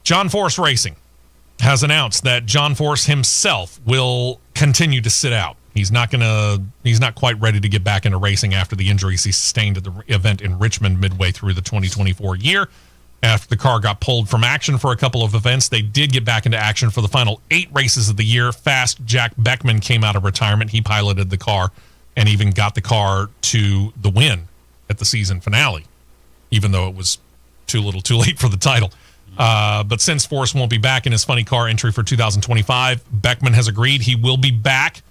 John Force Racing has announced that John Force himself will continue to sit out. He's not quite ready to get back into racing after the injuries he sustained at the event in Richmond midway through the 2024 year. After the car got pulled from action for a couple of events, they did get back into action for the final 8 races of the year. Fast Jack Beckman came out of retirement. He piloted the car and even got the car to the win at the season finale, even though it was too little too late for the title. But since Force won't be back in his funny car entry for 2025, Beckman has agreed he will be back.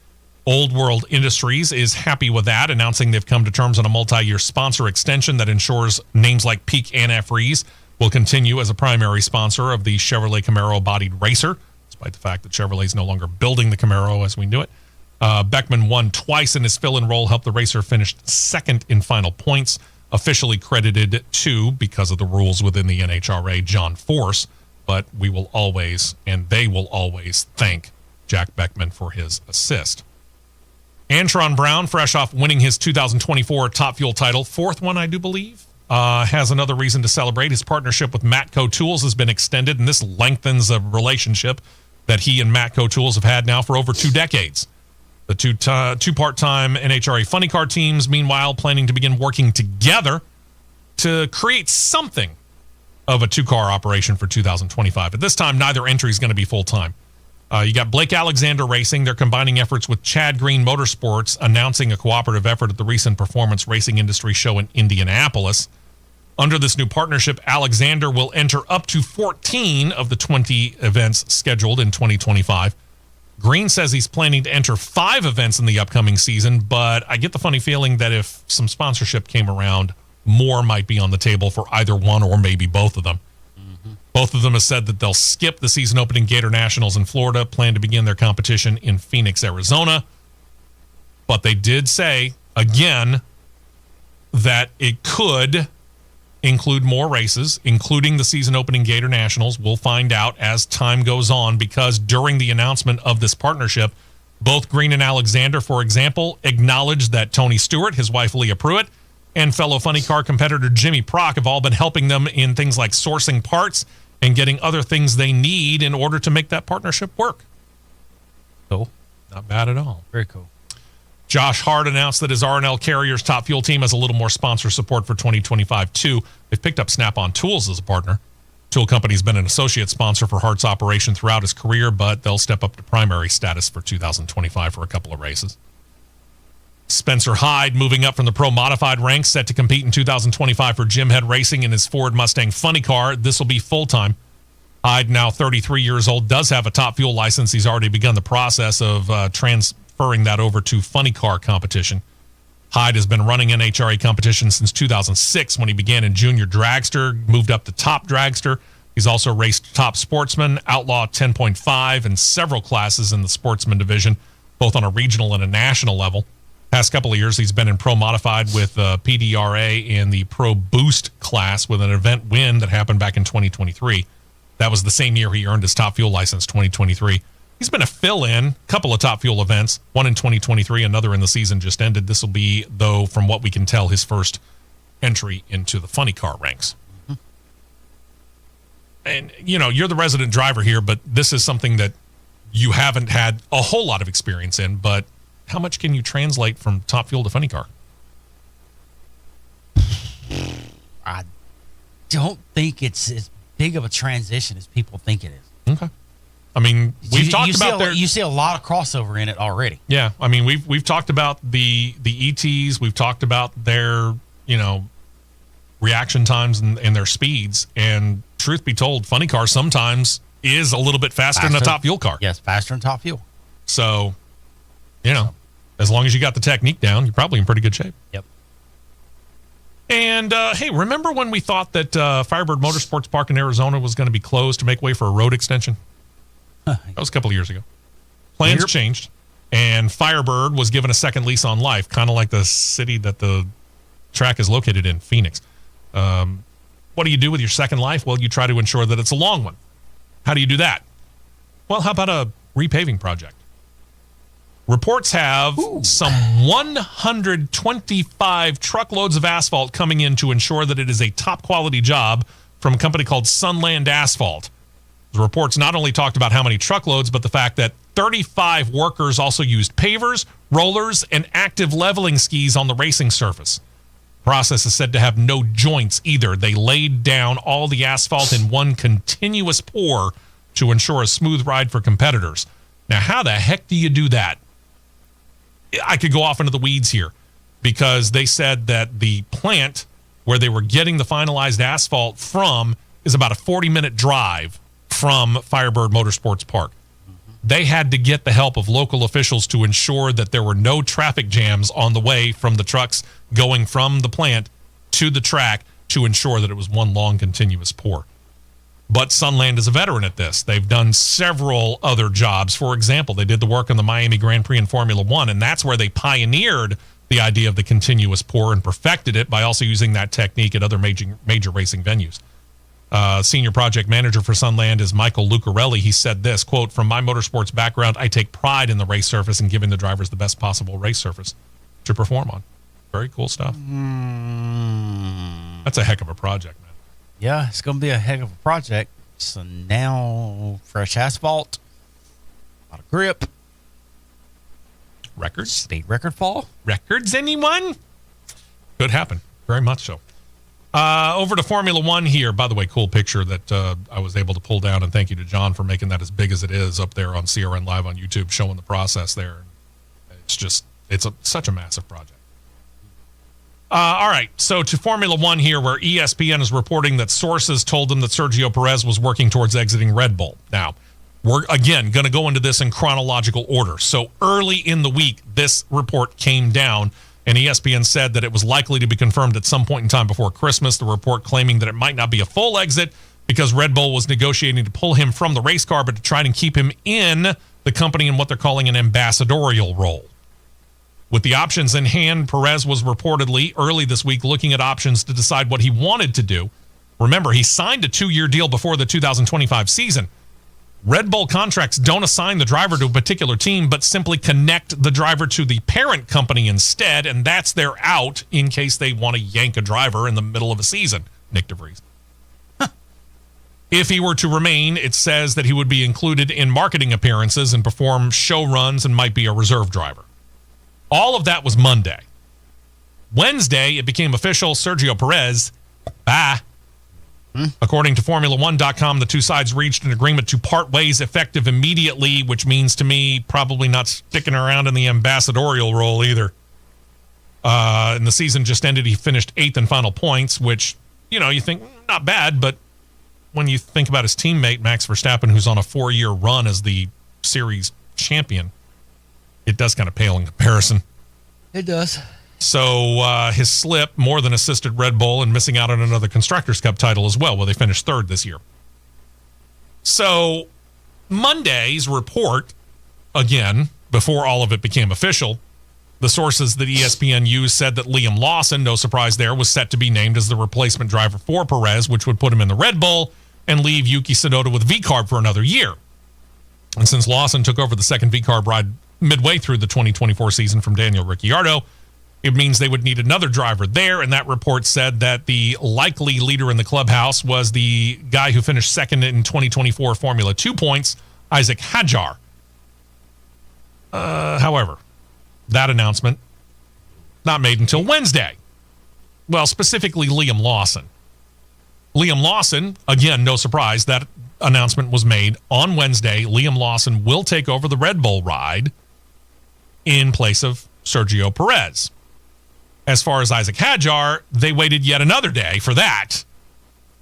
Old World Industries is happy with that, announcing they've come to terms on a multi-year sponsor extension that ensures names like Peak Antifreeze will continue as a primary sponsor of the Chevrolet Camaro bodied racer, despite the fact that Chevrolet is no longer building the Camaro as we knew it. Beckman won twice in his fill-in role, helped the racer finish second in final points. Officially credited to, because of the rules within the NHRA, John Force, but we will always, and they will always, thank Jack Beckman for his assist. Antron Brown, fresh off winning his 2024 Top Fuel title, 4th one, I do believe, has another reason to celebrate. His partnership with Matco Tools has been extended, and this lengthens a relationship that he and Matco Tools have had now for over 2 decades. The two part-time NHRA funny car teams, meanwhile, planning to begin working together to create something of a 2-car operation for 2025. At this time, neither entry is going to be full-time. You got Blake Alexander Racing. They're combining efforts with Chad Green Motorsports, announcing a cooperative effort at the recent Performance Racing Industry Show in Indianapolis. Under this new partnership, Alexander will enter up to 14 of the 20 events scheduled in 2025. Green says he's planning to enter 5 events in the upcoming season, but I get the funny feeling that if some sponsorship came around, more might be on the table for either one or maybe both of them. Both of them have said that they'll skip the season opening Gator Nationals in Florida, plan to begin their competition in Phoenix, Arizona. But they did say, again, that it could include more races, including the season opening Gator Nationals. We'll find out as time goes on, because during the announcement of this partnership, both Green and Alexander, for example, acknowledged that Tony Stewart, his wife Leah Pruitt, and fellow funny car competitor Jimmy Prock have all been helping them in things like sourcing parts and getting other things they need in order to make that partnership work. Cool. Not bad at all. Very cool. Josh Hart announced that his R&L Carriers Top Fuel team has a little more sponsor support for 2025, too. They've picked up Snap-on Tools as a partner. Tool Company's been an associate sponsor for Hart's operation throughout his career, but they'll step up to primary status for 2025 for a couple of races. Spencer Hyde moving up from the Pro Modified ranks, set to compete in 2025 for Jim Head Racing in his Ford Mustang Funny Car. This will be full-time. Hyde, now 33 years old, does have a Top Fuel license. He's already begun the process of transferring that over to Funny Car competition. Hyde has been running NHRA competition since 2006 when he began in Junior Dragster, moved up to Top Dragster. He's also raced Top Sportsman, Outlaw 10.5, and several classes in the Sportsman division, both on a regional and a national level. Past couple of years, he's been in Pro Modified with PDRA in the Pro Boost class with an event win that happened back in 2023. That was the same year he earned his Top Fuel license, 2023. He's been a fill-in, couple of Top Fuel events, one in 2023, another in the season just ended. This will be, though, from what we can tell, his first entry into the funny car ranks. And, you know, you're the resident driver here, but this is something that you haven't had a whole lot of experience in, but how much can you translate from Top Fuel to funny car? I don't think it's as big of a transition as people think it is. Okay. I mean, we've talked about you see a lot of crossover in it already. Yeah, I mean, we've talked about the ETs, we've talked about their, you know, reaction times and their speeds, and truth be told, funny car sometimes is a little bit faster than a Top Fuel car. Yes, faster than Top Fuel. So, you know, as long as you got the technique down, you're probably in pretty good shape. Yep. And, hey, remember when we thought that Firebird Motorsports Park in Arizona was going to be closed to make way for a road extension? That was a couple of years ago. Plans changed, and Firebird was given a second lease on life, kind of like the city that the track is located in, Phoenix. What do you do with your second life? Well, you try to ensure that it's a long one. How do you do that? Well, how about a repaving project? Reports have some 125 truckloads of asphalt coming in to ensure that it is a top-quality job from a company called Sunland Asphalt. The reports not only talked about how many truckloads, but the fact that 35 workers also used pavers, rollers, and active leveling skis on the racing surface. The process is said to have no joints either. They laid down all the asphalt in one continuous pour to ensure a smooth ride for competitors. Now, how the heck do you do that? I could go off into the weeds here, because they said that the plant where they were getting the finalized asphalt from is about a 40-minute drive from Firebird Motorsports Park. They had to get the help of local officials to ensure that there were no traffic jams on the way from the trucks going from the plant to the track to ensure that it was one long continuous pour. But Sunland is a veteran at this. They've done several other jobs. For example, they did the work on the Miami Grand Prix and Formula One, and that's where they pioneered the idea of the continuous pour and perfected it by also using that technique at other major racing venues. Senior project manager for Sunland is Michael Lucarelli. He said this, quote, "From my motorsports background, I take pride in the race surface and giving the drivers the best possible race surface to perform on." Very cool stuff. That's a heck of a project, man. Yeah, it's going to be a heck of a project. So now, fresh asphalt, a lot of grip. Records? State record fall? Records, anyone? Could happen. Very much so. Over to Formula One here. By the way, cool picture that I was able to pull down, and thank you to John for making that as big as it is up there on CRN Live on YouTube, showing the process there. It's such a massive project. All right, so to Formula One here, where ESPN is reporting that sources told them that Sergio Perez was working towards exiting Red Bull. Now, We're, again, going to go into this in chronological order. So early in the week, this report came down, and ESPN said that it was likely to be confirmed at some point in time before Christmas. The report claiming that it might not be a full exit because Red Bull was negotiating to pull him from the race car, but to try and keep him in the company in what they're calling an ambassadorial role. With the options in hand, Perez was reportedly early this week looking at options to decide what he wanted to do. Remember, he signed a 2-year deal before the 2025 season. Red Bull contracts don't assign the driver to a particular team, but simply connect the driver to the parent company instead, and that's their out in case they want to yank a driver in the middle of a season. Nick DeVries. If he were to remain, it says that he would be included in marketing appearances and perform show runs and might be a reserve driver. All of that was Monday. Wednesday, it became official. Sergio Perez, bye. According to Formula1.com, the two sides reached an agreement to part ways effective immediately, which means to me probably not sticking around in the ambassadorial role either. And the season just ended. He finished 8th in final points, which, you think, not bad, but when you think about his teammate, Max Verstappen, who's on a 4-year run as the series champion, it does kind of pale in comparison. It does. So his slip more than assisted Red Bull in missing out on another Constructors' Cup title as well, where they finished 3rd this year. So Monday's report, again, before all of it became official, the sources that ESPN used said that Liam Lawson, no surprise there, was set to be named as the replacement driver for Perez, which would put him in the Red Bull and leave Yuki Tsunoda with VCARB for another year. And since Lawson took over the second VCARB ride midway through the 2024 season from Daniel Ricciardo, it means they would need another driver there, and that report said that the likely leader in the clubhouse was the guy who finished second in 2024 Formula 2 points, Isaac Hadjar. However, that announcement not made until Wednesday. Well, specifically Liam Lawson. Liam Lawson, again, no surprise, that announcement was made on Wednesday. Liam Lawson will take over the Red Bull ride in place of Sergio Perez. As far as Isaac Hadjar, they waited yet another day for that.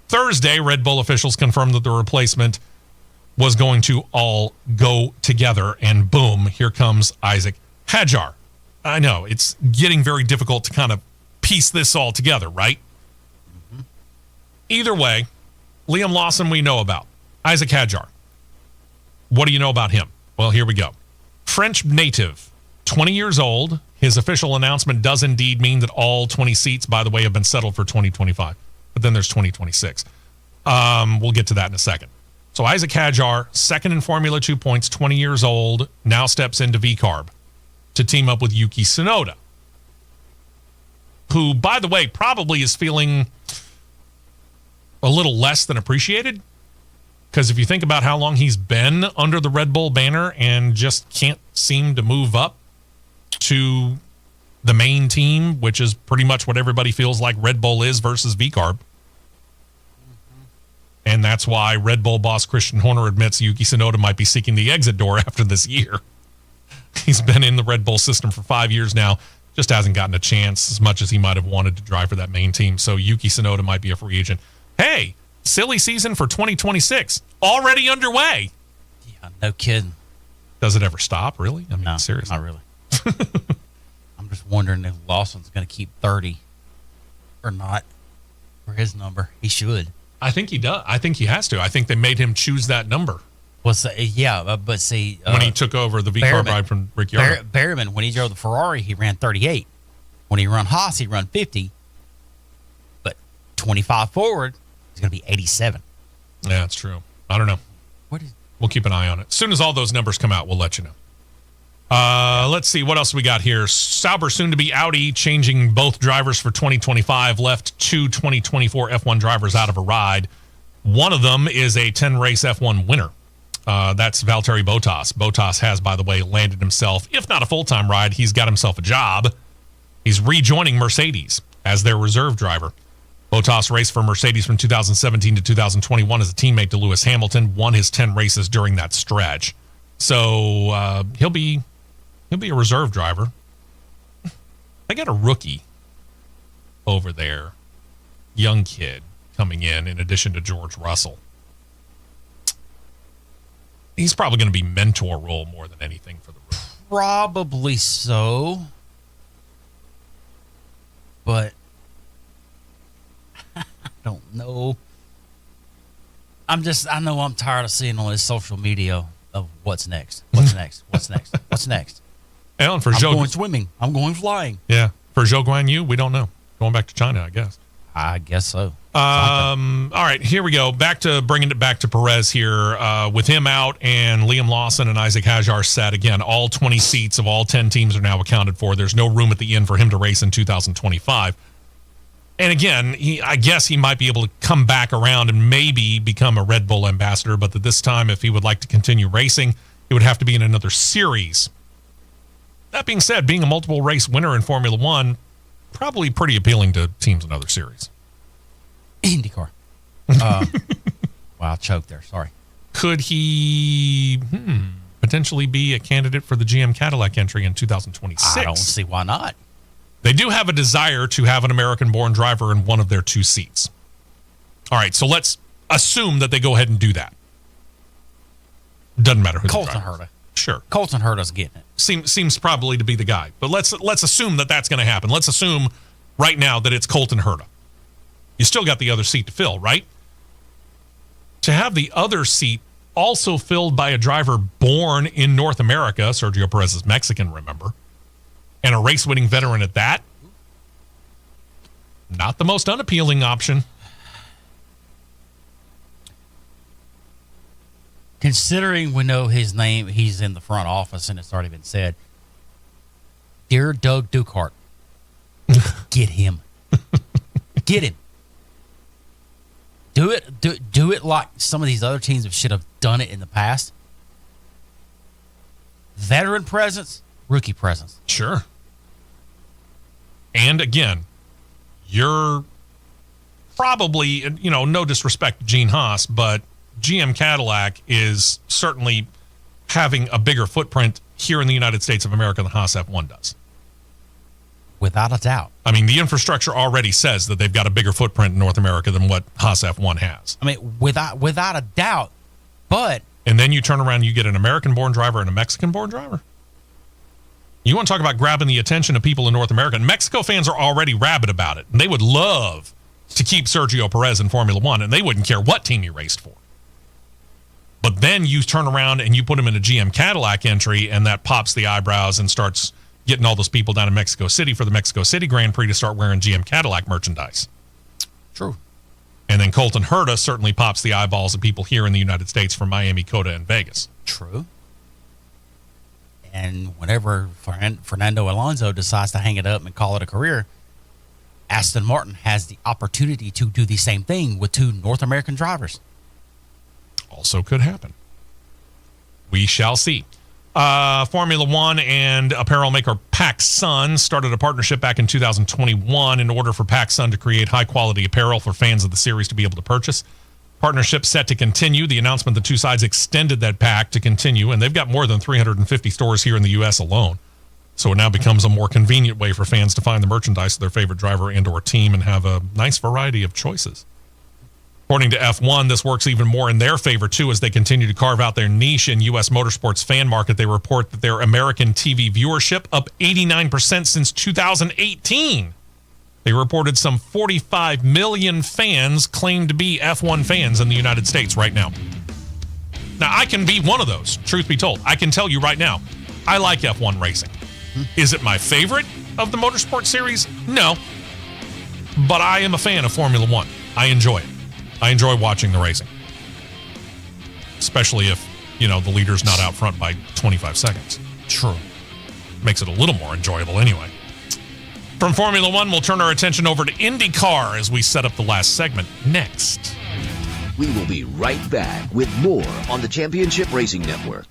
Thursday, Red Bull officials confirmed that the replacement was going to all go together, and boom, here comes Isaac Hadjar. I know, it's getting very difficult to kind of piece this all together, right? Mm-hmm. Either way, Liam Lawson we know about. Isaac Hadjar. What do you know about him? Well, here we go. French native, 20 years old. His official announcement does indeed mean that all 20 seats, by the way, have been settled for 2025. But then there's 2026. We'll get to that in a second. So Isaac Hadjar, second in Formula 2 points, 20 years old, now steps into VCARB to team up with Yuki Tsunoda, who, by the way, probably is feeling a little less than appreciated. Because if you think about how long he's been under the Red Bull banner and just can't seem to move up to the main team, which is pretty much what everybody feels like Red Bull is versus VCARB. And that's why Red Bull boss Christian Horner admits Yuki Tsunoda might be seeking the exit door after this year. He's been in the Red Bull system for 5 years now, just hasn't gotten a chance as much as he might have wanted to drive for that main team. So Yuki Tsunoda might be a free agent. Hey, silly season for 2026, already underway. Yeah, no kidding. Does it ever stop, really? I mean, no, seriously. Not really. I'm just wondering if Lawson's going to keep 30 or not for his number. He should. I think he does. I think he has to. I think they made him choose that number. Well, but see, when he took over the VCARB ride from Ricciardo. Behrman, when he drove the Ferrari, he ran 38. When he ran Haas, he ran 50. But 25 forward, he's going to be 87. Yeah, that's true. I don't know. We'll keep an eye on it. As soon as all those numbers come out, we'll let you know. Let's see. What else we got here? Sauber, soon to be Audi, changing both drivers for 2025, left 2 2024 F1 drivers out of a ride. One of them is a 10-race F1 winner. That's Valtteri Bottas. Bottas has, by the way, landed himself, if not a full-time ride, he's got himself a job. He's rejoining Mercedes as their reserve driver. Bottas raced for Mercedes from 2017 to 2021 as a teammate to Lewis Hamilton, won his 10 races during that stretch. So he'll be a reserve driver. They got a rookie over there, young kid coming in addition to George Russell. He's probably going to be mentor role more than anything for the rookie. Probably so. But I don't know. I know I'm tired of seeing on his social media of what's next. What's next? What's next? What's next? And for I'm Zhou, going swimming. I'm going flying. Yeah. For Zhou Guan Yu, we don't know. Going back to China, I guess. I guess so. All right, here we go. Bringing it back to Perez here. With him out and Liam Lawson and Isaac Hajar set, again, all 20 seats of all 10 teams are now accounted for. There's no room at the end for him to race in 2025. And again, I guess he might be able to come back around and maybe become a Red Bull ambassador, but that this time, if he would like to continue racing, it would have to be in another series. That being said, being a multiple race winner in Formula One, probably pretty appealing to teams in other series. Indycar. Wow, choked there. Sorry. Could he potentially be a candidate for the GM Cadillac entry in 2026? I don't see why not. They do have a desire to have an American-born driver in one of their 2 seats. All right, so let's assume that they go ahead and do that. Doesn't matter who Colton the driver is. Herta. Sure. Colton Herta's getting it. Seems probably to be the guy. But let's assume that that's going to happen. Let's assume right now that it's Colton Herta. You still got the other seat to fill, right? To have the other seat also filled by a driver born in North America, Sergio Perez is Mexican, remember, and a race-winning veteran at that, not the most unappealing option. Considering we know his name, he's in the front office and it's already been said. Dear Doug Duchardt, get him. Get him. Do it like some of these other teams should have done it in the past. Veteran presence, rookie presence. Sure. And again, you're probably, no disrespect to Gene Haas, but GM Cadillac is certainly having a bigger footprint here in the United States of America than Haas F1 does. Without a doubt. I mean, the infrastructure already says that they've got a bigger footprint in North America than what Haas F1 has. I mean, without a doubt, but... And then you turn around and you get an American-born driver and a Mexican-born driver? You want to talk about grabbing the attention of people in North America? And Mexico fans are already rabid about it. And they would love to keep Sergio Perez in Formula One, and they wouldn't care what team he raced for. But then you turn around and you put him in a GM Cadillac entry, and that pops the eyebrows and starts getting all those people down in Mexico City for the Mexico City Grand Prix to start wearing GM Cadillac merchandise. True. And then Colton Herta certainly pops the eyeballs of people here in the United States from Miami, Coda, and Vegas. True. And whenever Fernando Alonso decides to hang it up and call it a career, Aston Martin has the opportunity to do the same thing with 2 North American drivers. Also could happen. We shall see. Formula One and apparel maker PacSun started a partnership back in 2021 in order for PacSun to create high-quality apparel for fans of the series to be able to purchase. Partnership set to continue. The announcement, the 2 sides extended that pack to continue, and they've got more than 350 stores here in the U.S. alone. So it now becomes a more convenient way for fans to find the merchandise of their favorite driver and or team and have a nice variety of choices. According to F1, this works even more in their favor, too, as they continue to carve out their niche in U.S. motorsports fan market. They report that their American TV viewership up 89% since 2018. They reported some 45 million fans claim to be F1 fans in the United States right now. Now, I can be one of those, truth be told. I can tell you right now, I like F1 racing. Is it my favorite of the motorsport series? No. But I am a fan of Formula One. I enjoy it. I enjoy watching the racing. Especially if, the leader's not out front by 25 seconds. True. Makes it a little more enjoyable anyway. From Formula One, we'll turn our attention over to Indycar as we set up the last segment next. We will be right back with more on the Championship Racing Network.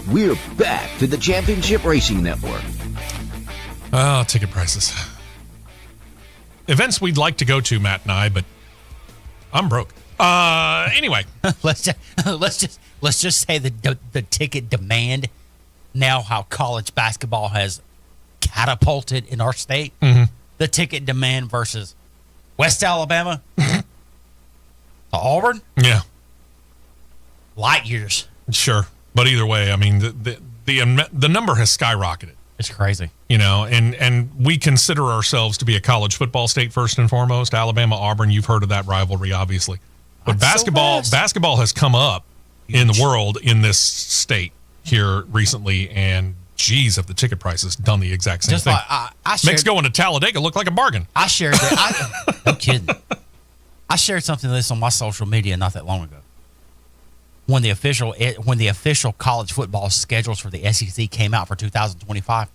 We're back to the Championship Racing Network. Oh, ticket prices. Events we'd like to go to, Matt and I, but I'm broke. Anyway, let's just say the ticket demand now, how college basketball has catapulted in our state. Mm-hmm. The ticket demand versus West Alabama to Auburn, yeah, light years. sure. But either way, I mean, the number has skyrocketed. It's crazy. You know, and we consider ourselves to be a college football state first and foremost. Alabama, Auburn, you've heard of that rivalry, obviously. But That's so vast. basketball has come up in the world in this state here recently, and geez, have the ticket prices done the exact same Just thing. like I Makes shared, going to Talladega look like a bargain. I shared that. No kidding. I shared something of this on my social media not that long ago. When the official college football schedules for the SEC came out for 2025,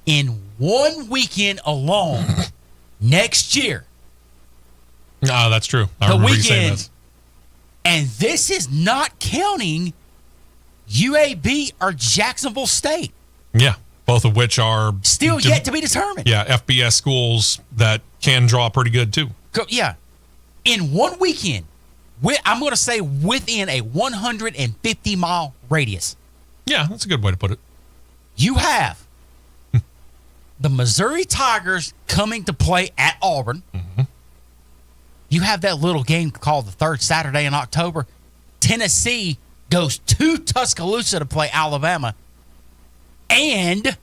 in one weekend alone, next year, No, that's true. I the remember you saying weekend, this. and this is not counting UAB or Jacksonville State, Yeah, both of which are still yet to be determined. Yeah, FBS schools that can draw pretty good too. Yeah, in one weekend, I'm going to say within a 150-mile radius, Yeah, that's a good way to put it. you have the Missouri Tigers coming to play at Auburn. Mm-hmm. You have that little game called the third Saturday in October. Tennessee goes to Tuscaloosa to play Alabama. And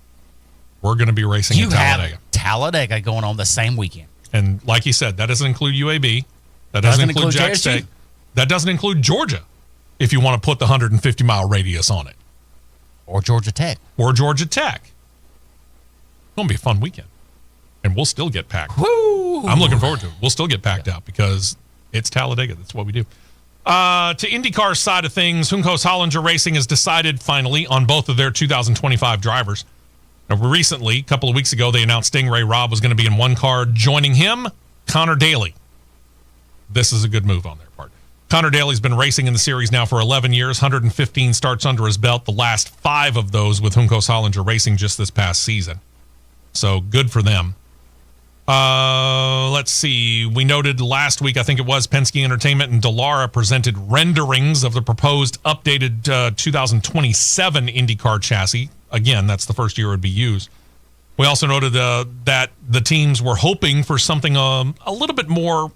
We're going to be racing you in Talladega. have Talladega going on the same weekend. And like you said, that doesn't include UAB. That doesn't include Jack JSU. State. That doesn't include Georgia, if you want to put the 150-mile radius on it. Or Georgia Tech. Or Georgia Tech. It's going to be a fun weekend. And we'll still get packed. Woo! I'm looking forward to it. We'll still get packed out because it's Talladega. That's what we do. To IndyCar's side of things, Juncos Hollinger Racing has decided finally on both of their 2025 drivers. Now, recently, a couple of weeks ago, they announced Stingray Robb was going to be in one car. Joining him, Connor Daly. This is a good move on their part. Connor Daly's been racing in the series now for 11 years, 115 starts under his belt, the last 5 of those with Juncos Hollinger Racing just this past season. So good for them. Let's see. We noted last week, I think it was, Penske Entertainment and Dallara presented renderings of the proposed updated 2027 IndyCar chassis. Again, that's the first year it would be used. We also noted that the teams were hoping for something a little bit more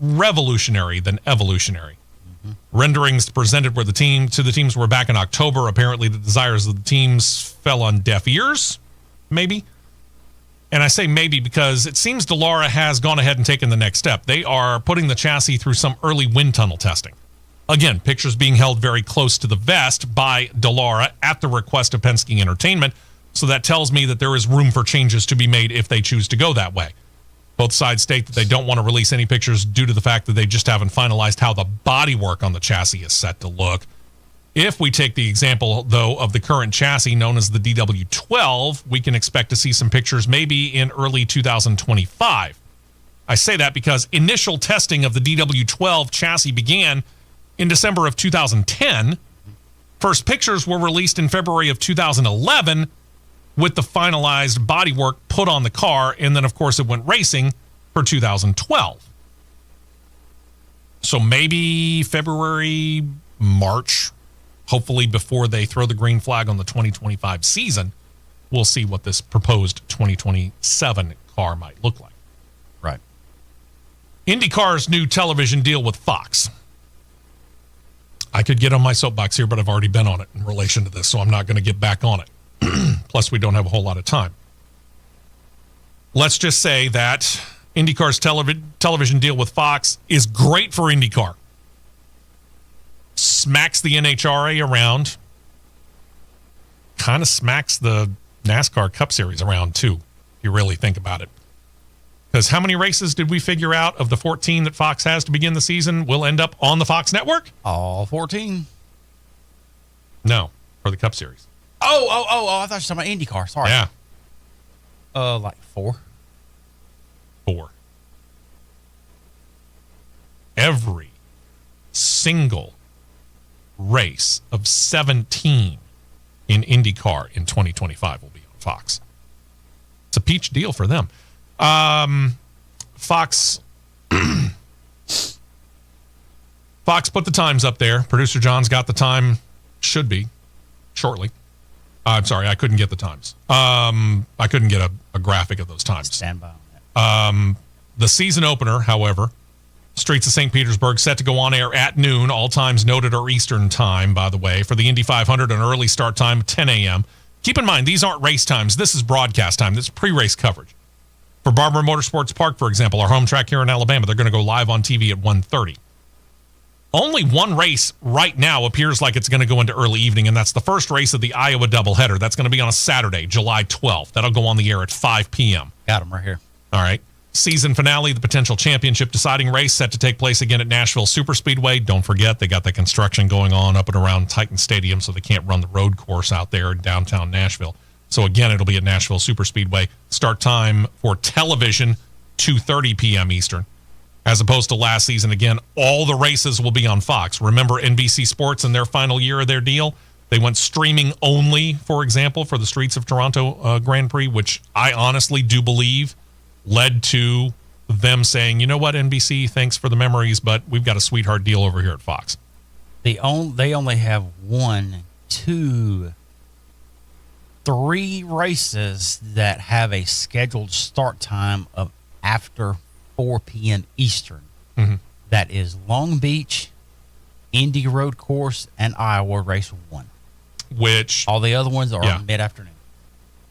revolutionary than evolutionary. Mm-hmm. Renderings presented to the teams were back in October. Apparently, the desires of the teams fell on deaf ears, maybe. And I say maybe because it seems Dallara has gone ahead and taken the next step. They are putting the chassis through some early wind tunnel testing. Again, pictures being held very close to the vest by Dallara at the request of Penske Entertainment. So that tells me that there is room for changes to be made if they choose to go that way. Both sides state that they don't want to release any pictures due to the fact that they just haven't finalized how the bodywork on the chassis is set to look. If we take the example, though, of the current chassis known as the DW12, we can expect to see some pictures maybe in early 2025. I say that because initial testing of the DW12 chassis began in December of 2010. First pictures were released in February of 2011 with the finalized bodywork put on the car, and then, of course, it went racing for 2012. So maybe February, March, hopefully before they throw the green flag on the 2025 season, we'll see what this proposed 2027 car might look like. Right. IndyCar's new television deal with Fox. I could get on my soapbox here, but I've already been on it in relation to this, so I'm not going to get back on it. Plus, we don't have a whole lot of time. Let's just say that IndyCar's television deal with Fox is great for IndyCar. Smacks the NHRA around. Kind of smacks the NASCAR Cup Series around, too, if you really think about it. Because how many races did we figure out of the 14 that Fox has to begin the season will end up on the Fox network? All 14. No, for the Cup Series. Oh, I thought you were talking about IndyCar. Sorry. Yeah. Like 4. 4. Every single race of 17 in IndyCar in 2025 will be on Fox. It's a peach deal for them. Fox put the times up there. Producer John's got the time. Should be shortly. I'm sorry, I couldn't get the times. I couldn't get a graphic of those times. Stand by on that. The season opener, however, Streets of St. Petersburg, set to go on air at noon. All times noted are Eastern time, by the way. For the Indy 500, an early start time, 10 a.m. Keep in mind, these aren't race times. This is broadcast time. This is pre-race coverage. For Barber Motorsports Park, for example, our home track here in Alabama, they're going to go live on TV at 1:30. Only one race right now appears like it's going to go into early evening, and that's the first race of the Iowa doubleheader. That's going to be on a Saturday, July 12th. That'll go on the air at 5 p.m. Got them right here. All right. Season finale, the potential championship deciding race set to take place again at Nashville Superspeedway. Don't forget, they got the construction going on up and around Titan Stadium, so they can't run the road course out there in downtown Nashville. So again, it'll be at Nashville Superspeedway. Start time for television, 2:30 p.m. Eastern. As opposed to last season, again, all the races will be on Fox. Remember NBC Sports in their final year of their deal? They went streaming only, for example, for the Streets of Toronto Grand Prix, which I honestly do believe led to them saying, you know what, NBC, thanks for the memories, but we've got a sweetheart deal over here at Fox. They only have 1, 2, 3 races that have a scheduled start time of after 4 p.m. Eastern. Mm-hmm. That is Long Beach, Indy Road Course, and Iowa Race 1. Which all the other ones are mid-afternoon.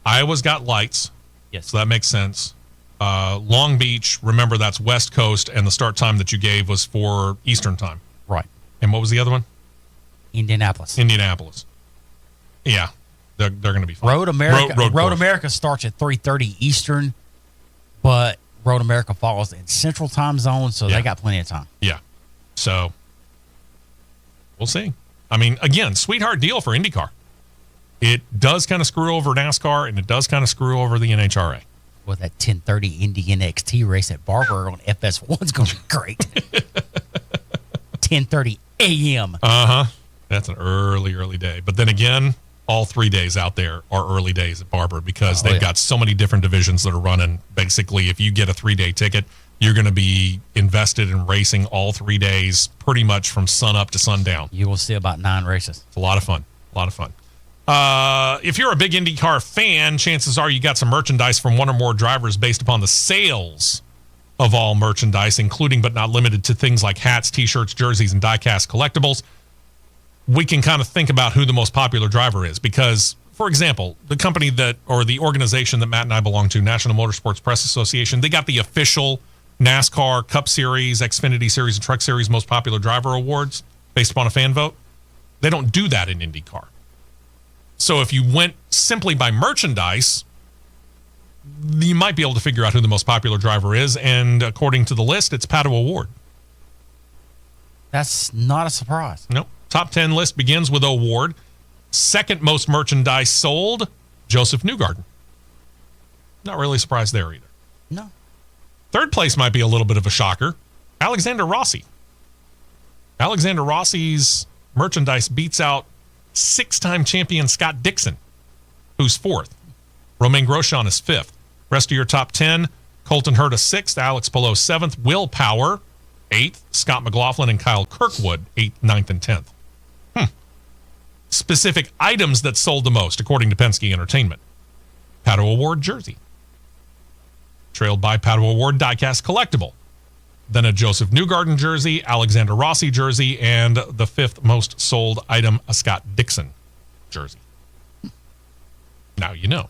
Iowa's got lights. Yes. So that makes sense. Long Beach, remember that's West Coast, and the start time that you gave was for Eastern time. Right. And what was the other one? Indianapolis. Yeah. They're going to be fine. Road America starts at 3:30 Eastern, but Road America falls in Central Time Zone, so they got plenty of time. Yeah. So we'll see. I mean, again, sweetheart deal for IndyCar. It does kind of screw over NASCAR, and it does kind of screw over the NHRA. Well, that 10:30 Indy NXT race at Barber on FS1 is going to be great. 10:30 a.m. That's an early day. But then again, all 3 days out there are early days at Barber because they've got so many different divisions that are running. Basically, if you get a 3-day ticket, you're going to be invested in racing all 3 days, pretty much from sun up to sundown. You will see about 9 races. It's a lot of fun. If you're a big IndyCar fan, chances are you got some merchandise from one or more drivers based upon the sales of all merchandise, including but not limited to things like hats, T-shirts, jerseys, and die-cast collectibles. We can kind of think about who the most popular driver is because, for example, the company or the organization that Matt and I belong to, National Motorsports Press Association, they got the official NASCAR Cup Series, Xfinity Series, and Truck Series Most Popular Driver Awards based upon a fan vote. They don't do that in IndyCar. So if you went simply by merchandise, you might be able to figure out who the most popular driver is. And according to the list, it's Pato O'Ward. That's not a surprise. Nope. Top 10 list begins with O'Ward. Second most merchandise sold, Joseph Newgarden. Not really surprised there either. No. Third place might be a little bit of a shocker. Alexander Rossi. Alexander Rossi's merchandise beats out 6-time champion Scott Dixon, who's 4th. Romain Grosjean is 5th. Rest of your top 10, Colton Herta 6th, Alex Palou 7th, Will Power 8th, Scott McLaughlin and Kyle Kirkwood 8th, 9th, and 10th. Specific items that sold the most, according to Penske Entertainment. Pato O'Ward jersey. Trailed by Pato O'Ward diecast collectible. Then a Joseph Newgarden jersey, Alexander Rossi jersey, and the 5th most sold item, a Scott Dixon jersey. Now you know.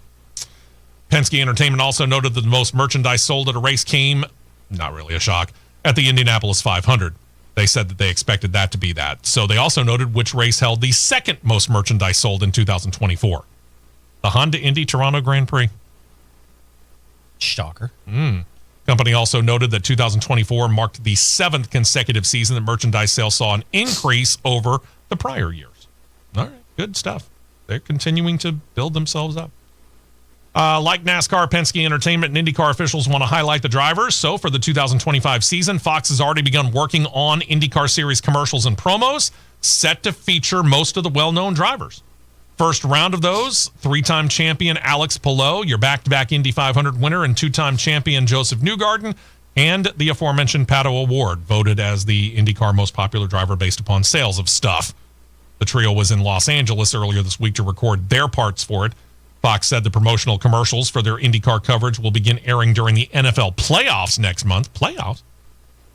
Penske Entertainment also noted that the most merchandise sold at a race came, not really a shock, at the Indianapolis 500. They said that they expected that to be that. So they also noted which race held the second most merchandise sold in 2024. The Honda Indy Toronto Grand Prix. Shocker. Company also noted that 2024 marked the 7th consecutive season that merchandise sales saw an increase over the prior years. All right, good stuff. They're continuing to build themselves up. Like NASCAR, Penske Entertainment, and IndyCar officials want to highlight the drivers. So for the 2025 season, Fox has already begun working on IndyCar Series commercials and promos. set to feature most of the well-known drivers. First round of those, 3-time champion Alex Palou, your back-to-back Indy 500 winner, and 2-time champion Joseph Newgarden, and the aforementioned Pato Award, voted as the IndyCar most popular driver based upon sales of stuff. The trio was in Los Angeles earlier this week to record their parts for it. Fox said the promotional commercials for their IndyCar coverage will begin airing during the NFL playoffs next month. Playoffs?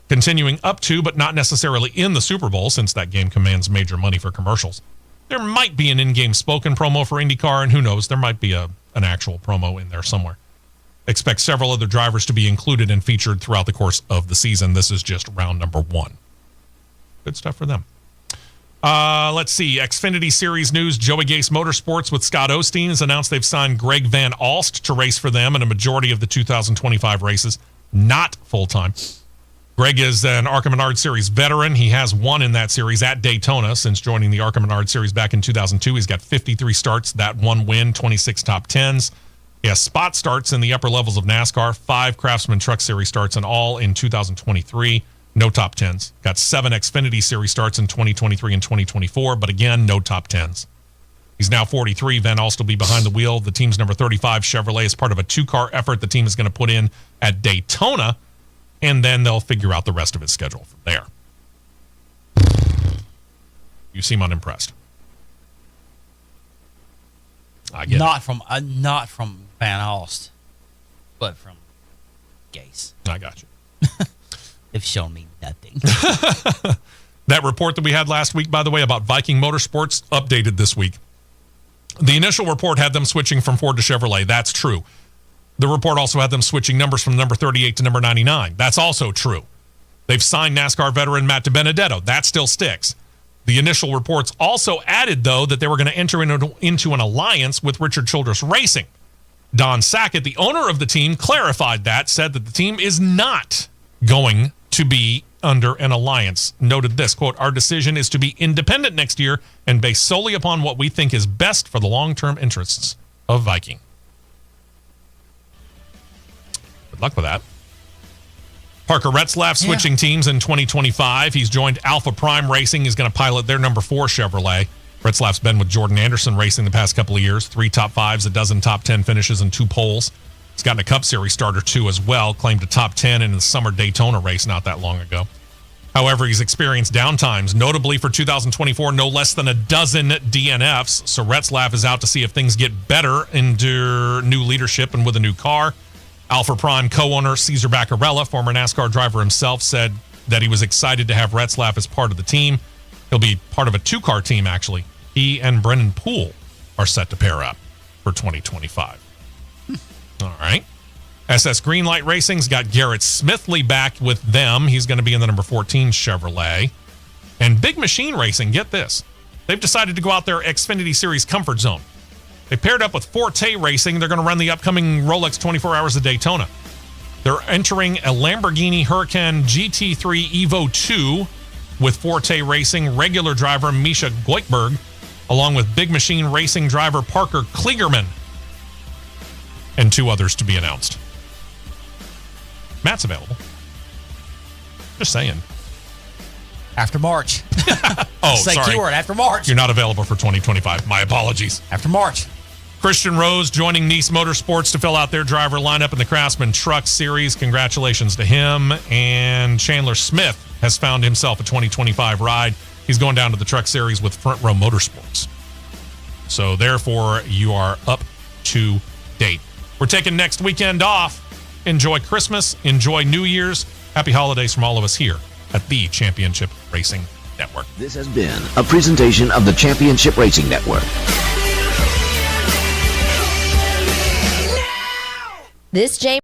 Continuing up to, but not necessarily in the Super Bowl, since that game commands major money for commercials. There might be an in-game spoken promo for IndyCar, and who knows, there might be an actual promo in there somewhere. Expect several other drivers to be included and featured throughout the course of the season. This is just round number 1. Good stuff for them. Let's see. Xfinity Series news. Joey Gase Motorsports with Scott Osteen has announced they've signed Greg Van Alst to race for them in a majority of the 2025 races, not full-time. Greg is an ARCA Menard Series veteran. He has won in that series at Daytona since joining the ARCA Menard Series back in 2002. He's got 53 starts, that 1 win, 26 top 10s. He has spot starts in the upper levels of NASCAR, 5 Craftsman Truck Series starts, and all in 2023. No top 10s. Got 7 Xfinity Series starts in 2023 and 2024, but again, no top 10s. He's now 43. Van Alst will be behind the wheel. The team's number 35 Chevrolet is part of a 2-car effort the team is going to put in at Daytona, and then they'll figure out the rest of his schedule from there. You seem unimpressed. I get not from Van Alst, but from Gase. I got you. They've shown me nothing. That report that we had last week, by the way, about Viking Motorsports, updated this week. The initial report had them switching from Ford to Chevrolet. That's true. The report also had them switching numbers from number 38 to number 99. That's also true. They've signed NASCAR veteran Matt DiBenedetto. That still sticks. The initial reports also added, though, that they were going to enter into an alliance with Richard Childress Racing. Don Sackett, the owner of the team, clarified that, said that the team is not going to be under an alliance. Noted this, quote, "Our decision is to be independent next year and based solely upon what we think is best for the long-term interests of Viking." Good luck with that. Parker Retzlaff switching teams in 2025. He's joined Alpha Prime Racing. He's going to pilot their number 4 Chevrolet. Retzlaff's been with Jordan Anderson Racing the past couple of years. 3 top 5s, a dozen top 10 finishes, and 2 poles. He's gotten a Cup Series starter, too, as well. Claimed a top 10 in the summer Daytona race not that long ago. However, he's experienced downtimes, notably for 2024, no less than a dozen DNFs. So Retzlaff is out to see if things get better under new leadership and with a new car. Alpha Prime co-owner Cesar Baccarella, former NASCAR driver himself, said that he was excited to have Retzlaff as part of the team. He'll be part of a 2-car team, actually. He and Brennan Poole are set to pair up for 2025. All right. SS Greenlight Racing's got Garrett Smithley back with them. He's going to be in the number 14 Chevrolet. And Big Machine Racing, get this. They've decided to go out their Xfinity Series Comfort Zone. They paired up with Forte Racing. They're going to run the upcoming Rolex 24 Hours of Daytona. They're entering a Lamborghini Huracan GT3 Evo 2 with Forte Racing regular driver Misha Goikberg, along with Big Machine Racing driver Parker Kligerman, and 2 others to be announced. Matt's available. Just saying. After March. Oh, say sorry. Keyword, after March. You're not available for 2025. My apologies. After March. Christian Rose joining Nice Motorsports to fill out their driver lineup in the Craftsman Truck Series. Congratulations to him. And Chandler Smith has found himself a 2025 ride. He's going down to the Truck Series with Front Row Motorsports. So therefore, you are up to date. We're taking next weekend off. Enjoy Christmas. Enjoy New Year's. Happy holidays from all of us here at the Championship Racing Network. This has been a presentation of the Championship Racing Network. This James